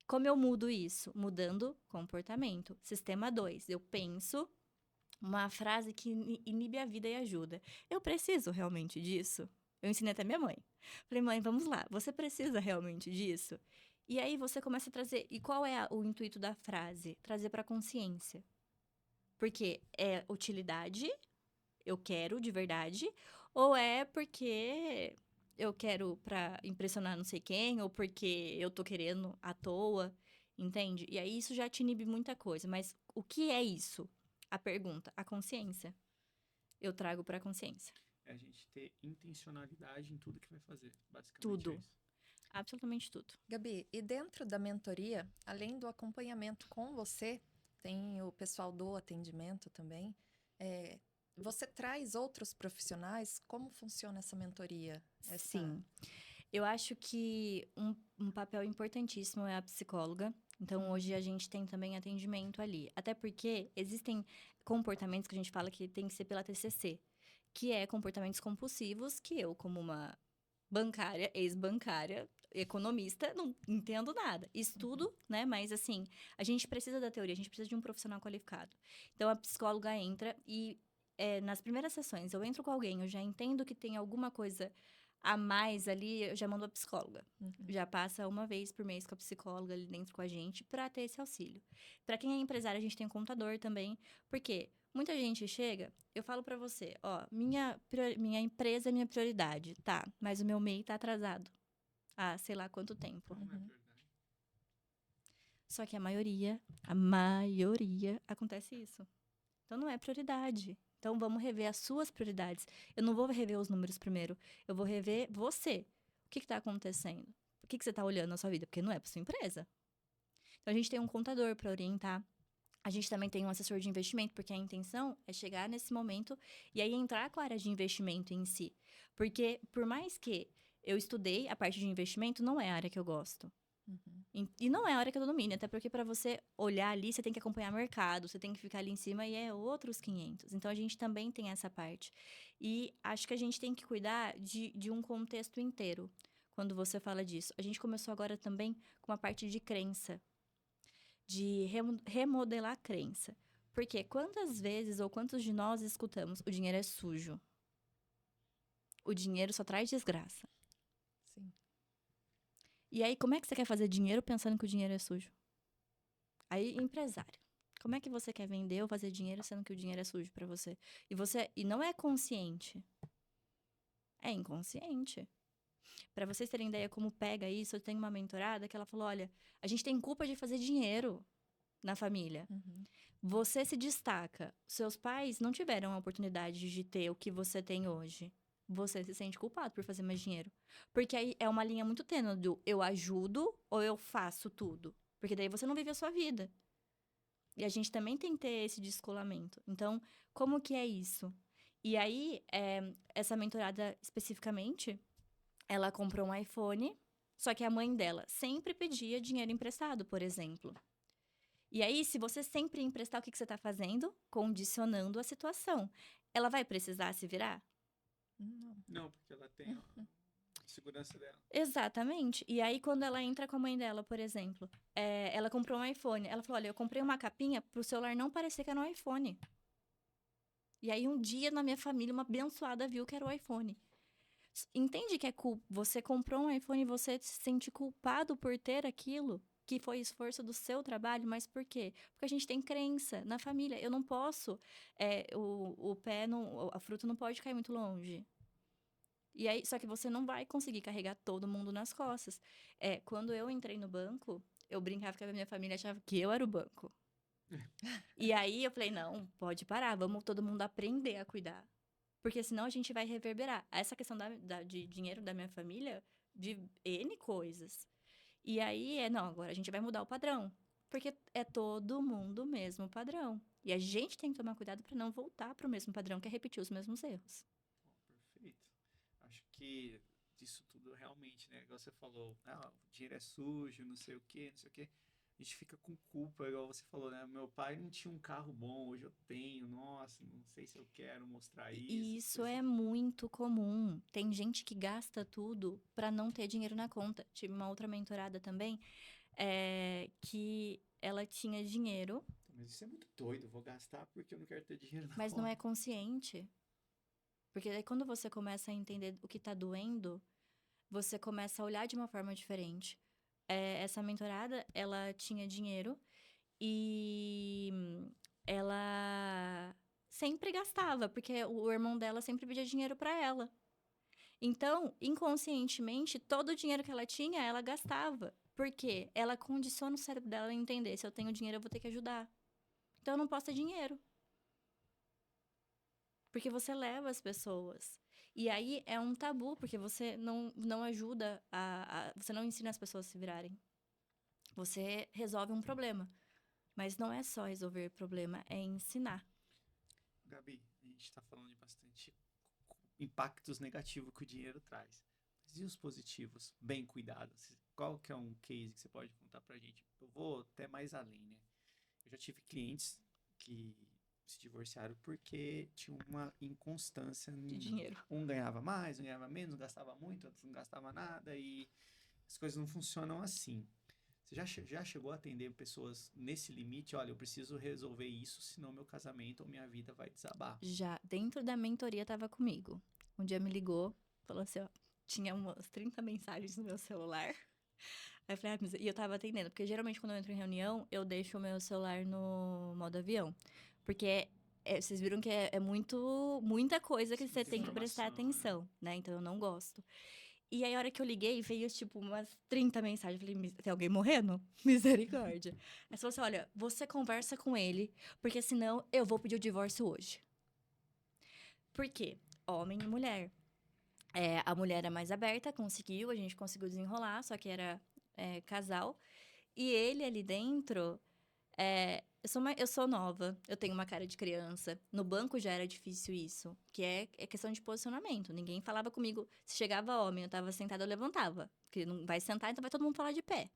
Como eu mudo isso? Mudando comportamento. Sistema 2. Eu penso uma frase que inibe a vida e ajuda. Eu preciso realmente disso? Eu ensinei até minha mãe. Falei, mãe, vamos lá. Você precisa realmente disso? E aí você começa a trazer. E qual é o intuito da frase? Trazer para consciência. Porque é utilidade, eu quero de verdade, ou é porque eu quero pra impressionar não sei quem, ou porque eu tô querendo à toa, entende? E aí isso já te inibe muita coisa. Mas o que é isso? A pergunta, a consciência. Eu trago pra consciência. É a gente ter intencionalidade em tudo que vai fazer, basicamente. Tudo. É isso. Absolutamente tudo. Gabi, e dentro da mentoria, além do acompanhamento com você, tem o pessoal do atendimento também. Você traz outros profissionais? Como funciona essa mentoria? Sim. Eu acho que um papel importantíssimo é a psicóloga. Então, hoje a gente tem também atendimento ali. Até porque existem comportamentos que a gente fala que tem que ser pela TCC, que é comportamentos compulsivos, que eu, como uma bancária, ex-bancária, economista, não entendo nada. Estudo, né? Mas, assim, a gente precisa da teoria, a gente precisa de um profissional qualificado. Então, a psicóloga entra e, nas primeiras sessões, eu entro com alguém, eu já entendo que tem alguma coisa a mais ali, eu já mando a psicóloga. Uhum. Já passa uma vez por mês com a psicóloga ali dentro com a gente para ter esse auxílio. Para quem é empresário, a gente tem um contador também, porque muita gente chega, eu falo para você, ó, minha empresa é minha prioridade, tá, mas o meu MEI tá atrasado há sei lá quanto tempo. Não é Uhum. verdade. Só que a maioria acontece isso. Então não é prioridade. Então vamos rever as suas prioridades. Eu não vou rever os números primeiro. Eu vou rever você. O que está acontecendo? Por que você está olhando na sua vida? Porque não é para sua empresa. Então a gente tem um contador para orientar. A gente também tem um assessor de investimento, porque a intenção é chegar nesse momento e aí entrar com a área de investimento em si. Porque, por mais que eu estudei, a parte de investimento não é a área que eu gosto. E não é a área que eu domino, até porque para você olhar ali, você tem que acompanhar o mercado, você tem que ficar ali em cima e é outros 500. Então, a gente também tem essa parte. E acho que a gente tem que cuidar de um contexto inteiro, quando você fala disso. A gente começou agora também com uma parte de crença, de remodelar a crença. Porque quantas vezes ou quantos de nós escutamos, o dinheiro é sujo. O dinheiro só traz desgraça. Sim. E aí, como é que você quer fazer dinheiro pensando que o dinheiro é sujo? Aí, empresário. Como é que você quer vender ou fazer dinheiro sendo que o dinheiro é sujo pra você? E não é consciente. É inconsciente. Pra vocês terem ideia como pega isso, eu tenho uma mentorada que ela falou, olha, a gente tem culpa de fazer dinheiro na família. Você se destaca. Seus pais não tiveram a oportunidade de ter o que você tem hoje. Você se sente culpado por fazer mais dinheiro. Porque aí é uma linha muito tênue do eu ajudo ou eu faço tudo. Porque daí você não vive a sua vida. E a gente também tem que ter esse descolamento. Então, como que é isso? E aí, essa mentorada especificamente, ela comprou um iPhone, só que a mãe dela sempre pedia dinheiro emprestado, por exemplo. E aí, se você sempre emprestar, o que você está fazendo? Condicionando a situação. Ela vai precisar se virar? Não. Não, porque ela tem a segurança dela. Exatamente. E aí, quando ela entra com a mãe dela, por exemplo, ela comprou um iPhone. Ela falou, olha, eu comprei uma capinha pro celular não parecer que era um iPhone. E aí, um dia, na minha família, uma abençoada viu que era o iPhone. Entende que você comprou um iPhone e você se sente culpado por ter aquilo? Que foi esforço do seu trabalho, mas por quê? Porque a gente tem crença na família. Eu não posso, a fruta não pode cair muito longe. E aí, só que você não vai conseguir carregar todo mundo nas costas. Quando eu entrei no banco, eu brincava que a minha família achava que eu era o banco. E aí eu falei, não, pode parar, vamos todo mundo aprender a cuidar. Porque senão a gente vai reverberar. Essa questão de dinheiro da minha família, de N coisas. E aí, não, agora a gente vai mudar o padrão. Porque é todo mundo o mesmo padrão. E a gente tem que tomar cuidado para não voltar para o mesmo padrão, que é repetir os mesmos erros. Perfeito. Acho que disso tudo realmente, né? Igual você falou, o dinheiro é sujo, não sei o quê, não sei o quê. A gente fica com culpa, igual você falou, né? Meu pai não tinha um carro bom, hoje eu tenho. Nossa, não sei se eu quero mostrar isso. E isso é muito comum. Tem gente que gasta tudo para não ter dinheiro na conta. Tive uma outra mentorada também, que ela tinha dinheiro. Mas isso é muito doido, eu vou gastar porque eu não quero ter dinheiro na Mas conta. não é consciente. Porque daí quando você começa a entender o que tá doendo, você começa a olhar de uma forma diferente. Essa mentorada, ela tinha dinheiro e ela sempre gastava, porque o irmão dela sempre pedia dinheiro para ela. Então, inconscientemente, todo o dinheiro que ela tinha, ela gastava. Por quê? Ela condiciona o cérebro dela a entender, se eu tenho dinheiro, eu vou ter que ajudar. Então, eu não posso ter dinheiro. Porque você leva as pessoas. E aí é um tabu, porque você não ajuda você não ensina as pessoas a se virarem. Você resolve um problema. Mas não é só resolver problema, é ensinar. Gabi, a gente está falando de bastante impactos negativos que o dinheiro traz. Mas e os positivos? Bem cuidados. Qual que é um case que você pode contar pra gente? Eu vou até mais além, né? Eu já tive clientes que se divorciaram porque tinha uma inconstância De dinheiro. Um ganhava mais, um ganhava menos, gastava muito, outro não gastava nada e as coisas não funcionam assim. Você já chegou a atender pessoas nesse limite? Olha, eu preciso resolver isso, senão meu casamento ou minha vida vai desabar. Já dentro da mentoria tava comigo. Um dia me ligou, falou assim, ó, tinha umas 30 mensagens no meu celular. Aí eu falei, e eu tava atendendo, porque geralmente quando eu entro em reunião, eu deixo o meu celular no modo avião. Porque vocês viram que é muita coisa que você tem que prestar atenção, né? Então eu não gosto. E aí, a hora que eu liguei, veio, tipo, umas 30 mensagens. Eu falei, tem alguém morrendo? Misericórdia. Aí você falou assim, olha, você conversa com ele, porque senão eu vou pedir o divórcio hoje. Por quê? Homem e mulher. A mulher é mais aberta, a gente conseguiu desenrolar, só que era casal. E ele ali dentro, eu sou nova, eu tenho uma cara de criança. No banco já era difícil isso, que é questão de posicionamento. Ninguém falava comigo. Se chegava homem, eu tava sentada, eu levantava. Porque não vai sentar, então vai todo mundo falar de pé.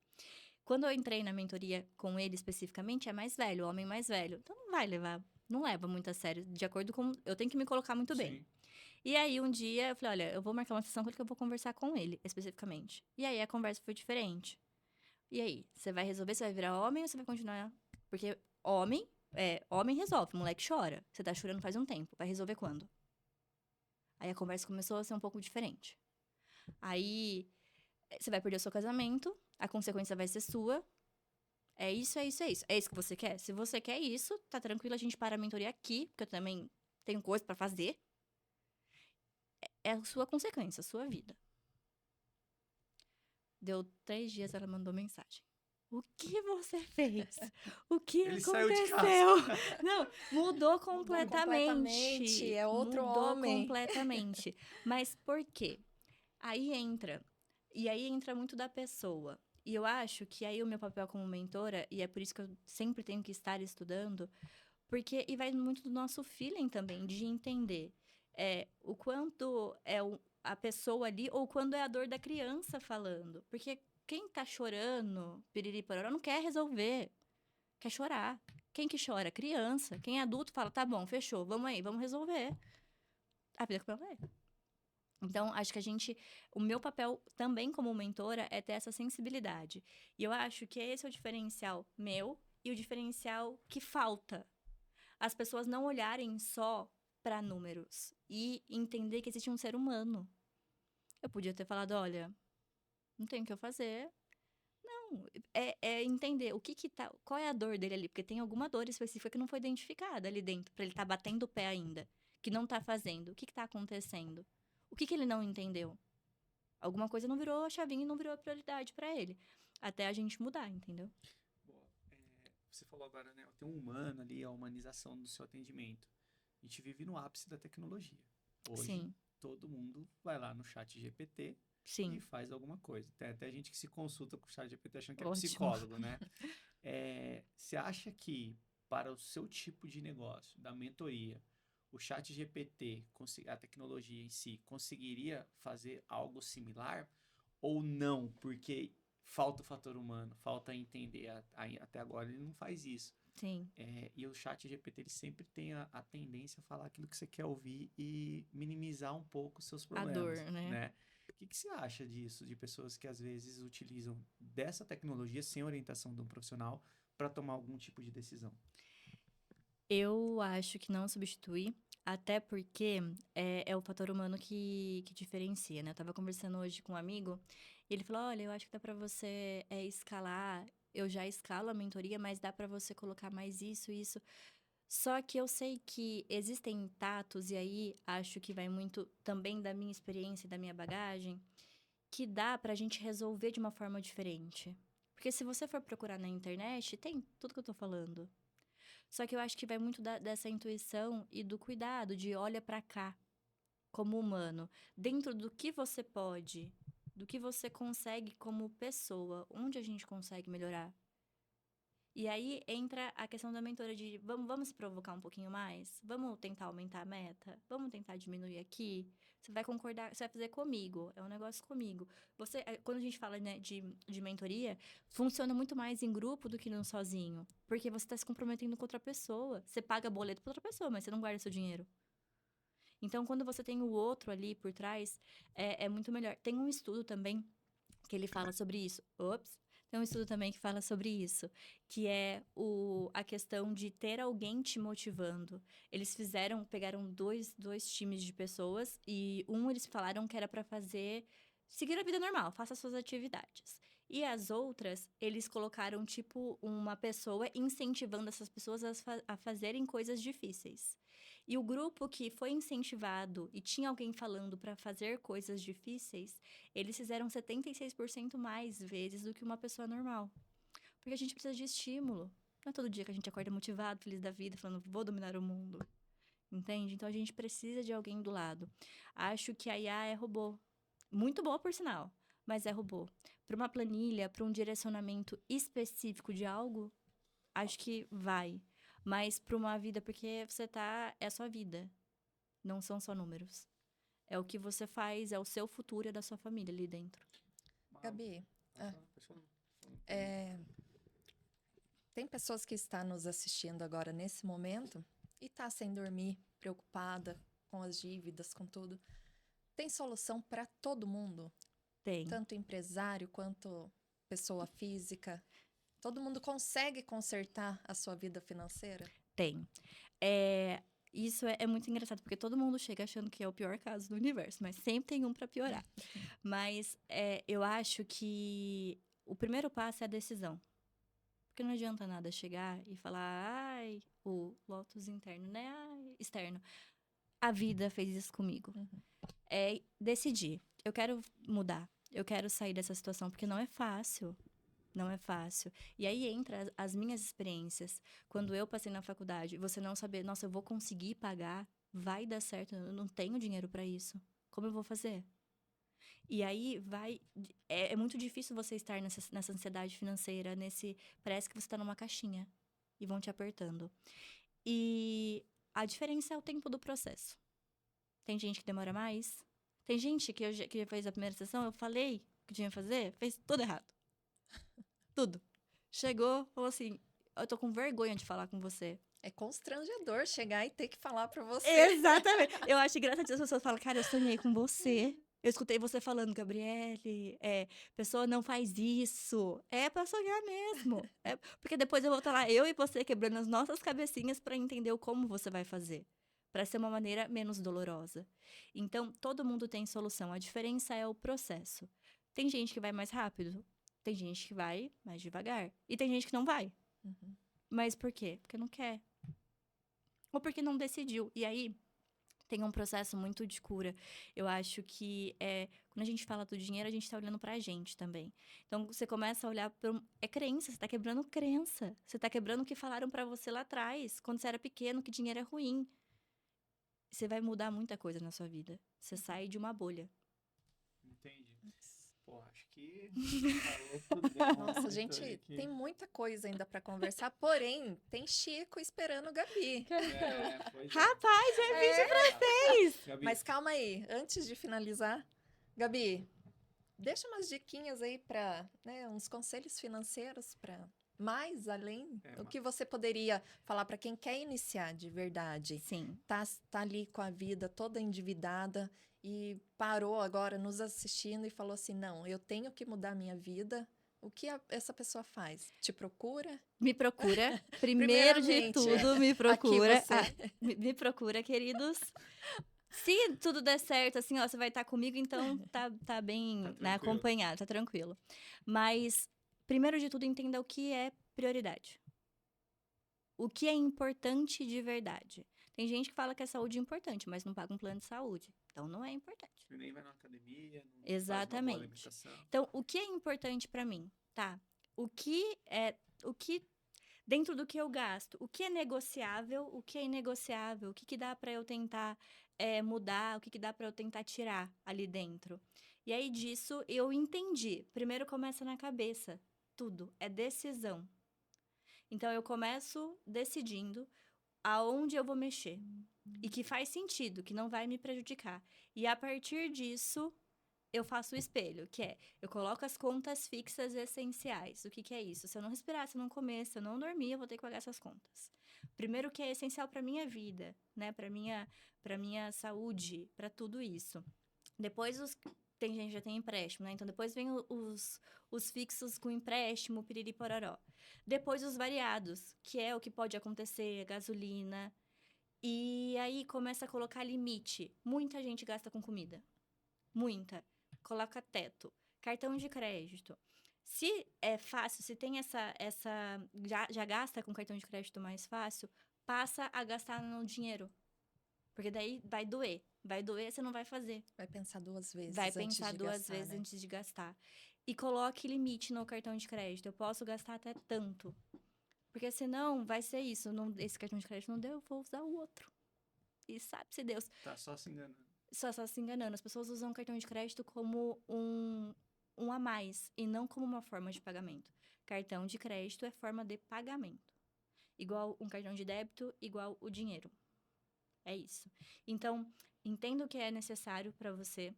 Quando eu entrei na mentoria com ele especificamente, é mais velho, o homem mais velho. Então não vai levar, não leva muito a sério, de acordo com... Eu tenho que me colocar muito bem. Sim. E aí, um dia, eu falei, olha, eu vou marcar uma sessão com ele que eu vou conversar com ele, especificamente. E aí, a conversa foi diferente. E aí, você vai resolver, você vai virar homem ou você vai continuar? Porque homem resolve, moleque chora. Você tá chorando faz um tempo, vai resolver quando? Aí a conversa começou a ser um pouco diferente. Aí, você vai perder o seu casamento, a consequência vai ser sua. É isso, é isso, é isso. É isso que você quer? Se você quer isso, tá tranquilo, a gente para a mentoria aqui, porque eu também tenho coisa pra fazer. É a sua consequência, a sua vida. Deu 3 dias, ela mandou mensagem. O que você fez? O que Ele saiu de casa. aconteceu? Não, mudou completamente. completamente, é outro mudou homem. completamente. Mas por quê? E aí entra muito da pessoa. E eu acho que aí o meu papel como mentora, e é por isso que eu sempre tenho que estar estudando, porque, e vai muito do nosso feeling também, de entender o quanto a pessoa ali, ou quando é a dor da criança falando. Porque quem tá chorando, piriri pororó, não quer resolver. Quer chorar. Quem que chora? Criança. Quem é adulto fala, tá bom, fechou, vamos aí, vamos resolver. A vida como ela é. Então, acho que o meu papel também como mentora é ter essa sensibilidade. E eu acho que esse é o diferencial meu e o diferencial que falta. As pessoas não olharem só para números e entender que existe um ser humano. Eu podia ter falado, olha, não tem o que eu fazer. Não, é entender qual é a dor dele ali, porque tem alguma dor específica que não foi identificada ali dentro, para ele estar batendo o pé ainda, que não tá fazendo. O que tá acontecendo? O que ele não entendeu? Alguma coisa não virou a chavinha e não virou a prioridade para ele. Até a gente mudar, entendeu? Boa. Você falou agora, né? Tem um humano ali, a humanização do seu atendimento. A gente vive no ápice da tecnologia. Hoje, Sim. todo mundo vai lá no chat GPT Sim. e faz alguma coisa. Tem até gente que se consulta com o chat GPT achando que é Ótimo. psicólogo, né? Você acha que para o seu tipo de negócio, da mentoria, o chat GPT, a tecnologia em si, conseguiria fazer algo similar ou não? Porque falta o fator humano, falta entender. Até agora ele não faz isso. Sim. E o chat GPT ele sempre tem a tendência a falar aquilo que você quer ouvir e minimizar um pouco os seus problemas. A dor, né? O que você acha disso, de pessoas que às vezes utilizam dessa tecnologia sem orientação de um profissional para tomar algum tipo de decisão? Eu acho que não substitui, até porque é o fator humano que diferencia, né? Eu tava conversando hoje com um amigo, e ele falou, olha, eu acho que dá pra você escalar, eu já escalo a mentoria, mas dá pra você colocar mais isso, isso. Só que eu sei que existem tatos, e aí acho que vai muito também da minha experiência e da minha bagagem, que dá pra gente resolver de uma forma diferente. Porque se você for procurar na internet, tem tudo que eu tô falando. Só que eu acho que vai muito dessa intuição e do cuidado, de olha pra cá, como humano. Dentro do que você pode, do que você consegue como pessoa, onde a gente consegue melhorar. E aí entra a questão da mentora de vamos se provocar um pouquinho mais? Vamos tentar aumentar a meta? Vamos tentar diminuir aqui? Você vai concordar, você vai fazer comigo, é um negócio comigo. Quando a gente fala, né, de mentoria, funciona muito mais em grupo do que no sozinho. Porque você está se comprometendo com outra pessoa. Você paga boleto para outra pessoa, mas você não guarda seu dinheiro. Então, quando você tem o outro ali por trás, é muito melhor. Tem um estudo também que ele fala sobre isso. Tem um estudo também que fala sobre isso, que é a questão de ter alguém te motivando. Eles pegaram dois times de pessoas e eles falaram que era para seguir a vida normal, faça suas atividades. E as outras, eles colocaram tipo uma pessoa incentivando essas pessoas a fazerem coisas difíceis. E o grupo que foi incentivado e tinha alguém falando para fazer coisas difíceis, eles fizeram 76% mais vezes do que uma pessoa normal. Porque a gente precisa de estímulo. Não é todo dia que a gente acorda motivado, feliz da vida, falando, vou dominar o mundo. Entende? Então a gente precisa de alguém do lado. Acho que a IA é robô. Muito boa, por sinal, mas é robô. Para uma planilha, para um direcionamento específico de algo, Acho que vai. Mas pra uma vida, porque é a sua vida. Não são só números. É o que você faz, é o seu futuro e é da sua família ali dentro. Gabi, Pode falar. tem pessoas que estão nos assistindo agora nesse momento e tá sem dormir, preocupada com as dívidas, com tudo. Tem solução para todo mundo? Tem. Tanto empresário quanto pessoa física? Todo mundo consegue consertar a sua vida financeira? Tem. Isso é muito engraçado, porque todo mundo chega achando que é o pior caso do universo, mas sempre tem um pra piorar. Mas eu acho que o primeiro passo é a decisão. Porque não adianta nada chegar e falar, ai, o Lotus interno, né? Ai, externo. A vida fez isso comigo. É decidir. Eu quero mudar. Eu quero sair dessa situação, porque não é fácil. Não é fácil. E aí entra as minhas experiências. Quando eu passei na faculdade, você não saber, nossa, eu vou conseguir pagar, vai dar certo, eu não tenho dinheiro pra isso. Como eu vou fazer? E aí é muito difícil você estar nessa ansiedade financeira, parece que você tá numa caixinha e vão te apertando. E a diferença é o tempo do processo. Tem gente que demora mais. Tem gente que já fez a primeira sessão, eu falei o que tinha que fazer, fez tudo errado. Tudo. Chegou, falou assim, eu tô com vergonha de falar com você. É constrangedor chegar e ter que falar pra você. Exatamente. Eu acho engraçado as pessoas falam, cara, eu sonhei com você. Eu escutei você falando, Gabriele, pessoa não faz isso. É pra sonhar mesmo. Porque depois eu vou estar lá, eu e você, quebrando as nossas cabecinhas pra entender como você vai fazer. Pra ser uma maneira menos dolorosa. Então, todo mundo tem solução. A diferença é o processo. Tem gente que vai mais rápido. Tem gente que vai mais devagar. E tem gente que não vai. Mas por quê? Porque não quer. Ou porque não decidiu. E aí, tem um processo muito de cura. Eu acho que quando a gente fala do dinheiro, a gente tá olhando pra gente também. Então, você começa a olhar é crença, você tá quebrando crença. Você tá quebrando o que falaram pra você lá atrás, quando você era pequeno, que dinheiro é ruim. Você vai mudar muita coisa na sua vida. Você sai de uma bolha. Entendi. Pô, acho que falou tudo. Nossa, gente, tem muita coisa ainda pra conversar, porém, tem Chico esperando o Gabi. Rapaz, é vídeo pra vocês! Gabi, Mas calma aí, antes de finalizar, Gabi, deixa umas diquinhas aí para, né, uns conselhos financeiros para mais além, o que você poderia falar para quem quer iniciar de verdade? Sim. Tá ali com a vida toda endividada e parou agora nos assistindo e falou assim: não, eu tenho que mudar a minha vida. O que essa pessoa faz? Te procura? Me procura. Primeiro de tudo, me procura. Me procura, queridos. Se tudo der certo, assim, ó, você vai estar comigo, então tá bem, né, acompanhado, tá tranquilo. Mas, primeiro de tudo, entenda o que é prioridade. O que é importante de verdade. Tem gente que fala que a saúde é importante, mas não paga um plano de saúde. Então, não é importante. nem vai na academia, não Exatamente. faz uma boa alimentação. Então, o que é importante pra mim, tá? O que dentro do que eu gasto, o que é negociável, o que é inegociável, o que dá pra eu tentar mudar, o que dá pra eu tentar tirar ali dentro. E aí, disso, eu entendi. Primeiro começa na cabeça. Tudo. É decisão. Então, eu começo decidindo aonde eu vou mexer. E que faz sentido, que não vai me prejudicar. E a partir disso, eu faço o espelho, que é, eu coloco as contas fixas essenciais. O que é isso? Se eu não respirar, se eu não comer, se eu não dormir, eu vou ter que pagar essas contas. Primeiro, o que é essencial para minha vida, né? Para minha saúde, para tudo isso. Depois, tem gente que já tem empréstimo, né? Então, depois vem os fixos com empréstimo, piriri pororó. Depois, os variados, que é o que pode acontecer, gasolina. E aí, começa a colocar limite. Muita gente gasta com comida. Muita. Coloca teto. Cartão de crédito. Se é fácil, se tem já gasta com cartão de crédito mais fácil, passa a gastar no dinheiro. Porque daí vai doer. Vai doer, você não vai fazer. Vai pensar duas vezes Vai antes pensar de duas gastar, vezes né? antes de gastar. E coloque limite no cartão de crédito. Eu posso gastar até tanto. Porque senão vai ser isso. Esse cartão de crédito não deu, eu vou usar o outro. E sabe-se Deus. Tá só se enganando. Só se enganando. As pessoas usam o cartão de crédito como um a mais e não como uma forma de pagamento. Cartão de crédito é forma de pagamento. igual um cartão de débito, igual o dinheiro. É isso. Então, entenda o que é necessário para você.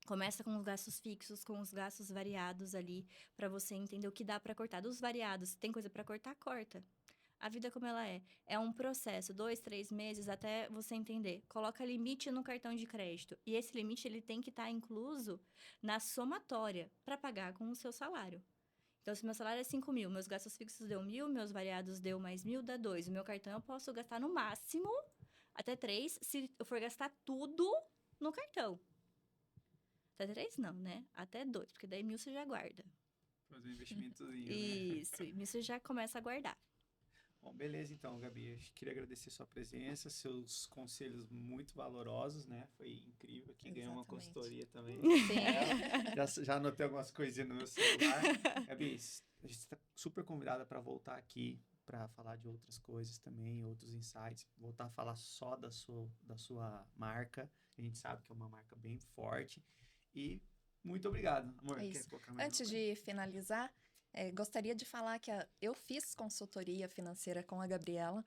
Começa com os gastos fixos, com os gastos variados ali, para você entender o que dá para cortar. Dos variados, se tem coisa para cortar, corta. A vida como ela é. É um processo, 2, 3 meses até você entender. Coloca limite no cartão de crédito. E esse limite, ele tem que estar incluso na somatória para pagar com o seu salário. Então, se meu salário é 5 mil, meus gastos fixos deu 1.000, meus variados deu mais 1.000, dá 2. O meu cartão eu posso gastar no máximo até 3, se eu for gastar tudo no cartão. Até 3 não, né? Até 2, porque daí 1.000 você já guarda. Fazer um investimentozinho, né? Isso, 1.000 você já começa a guardar. Bom, beleza então, Gabi. Eu queria agradecer sua presença, seus conselhos muito valorosos, né? Foi incrível aqui, ganhou uma Exatamente. consultoria também. Sim. Já anotei algumas coisinhas no meu celular. Gabi, a gente está super convidada para voltar aqui, para falar de outras coisas também, outros insights. Voltar a falar só da sua marca. A gente sabe que é uma marca bem forte. E muito obrigado, amor. É Quer isso. colocar mais Antes uma coisa? de finalizar, gostaria de falar que eu fiz consultoria financeira com a Gabriela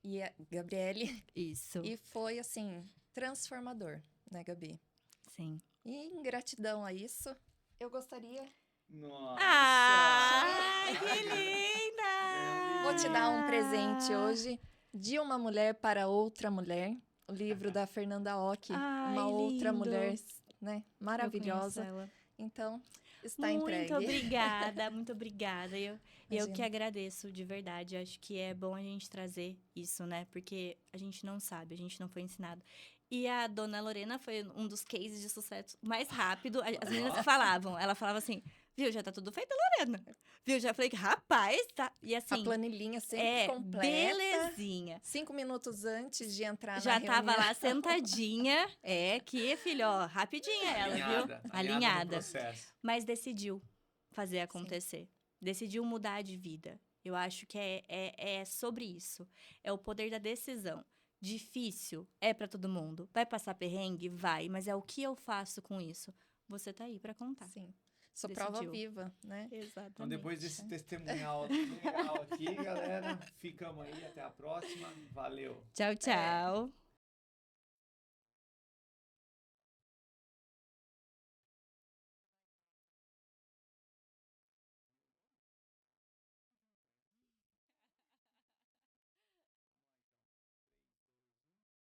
e a Gabriele Isso. e foi, assim, transformador, né, Gabi? Sim. E em gratidão a isso, eu gostaria... Nossa! Ah, que linda! Vou te dar um presente hoje de uma mulher para outra mulher. O livro da Fernanda Ock, Ai, uma outra lindo. mulher, né, Eu conheço maravilhosa. ela. Então, está Muito entregue. obrigada, muito obrigada. Eu Imagina. que agradeço, de verdade. Acho que é bom a gente trazer isso, né? Porque a gente não sabe, a gente não foi ensinado. E a dona Lorena foi um dos cases de sucesso mais rápido. As meninas falavam, ela falava assim, viu, já tá tudo feito, Lorena. Viu, já falei, rapaz, tá. E A assim, planilhinha sempre completa. belezinha. 5 minutos antes de entrar Já na tava reunião. lá sentadinha. Que, filho, ó, rapidinha ela, viu? No Alinhada. processo. Mas decidiu fazer acontecer. Decidiu mudar de vida. Eu acho que é sobre isso. É o poder da decisão. Difícil é pra todo mundo. Vai passar perrengue? Vai. Mas é o que eu faço com isso? Você tá aí pra contar. Sim. Sou prova Decidiu. viva, né? Exatamente. Então, depois desse testemunhal legal aqui, galera, ficamos aí. Até a próxima. Valeu! Tchau, tchau.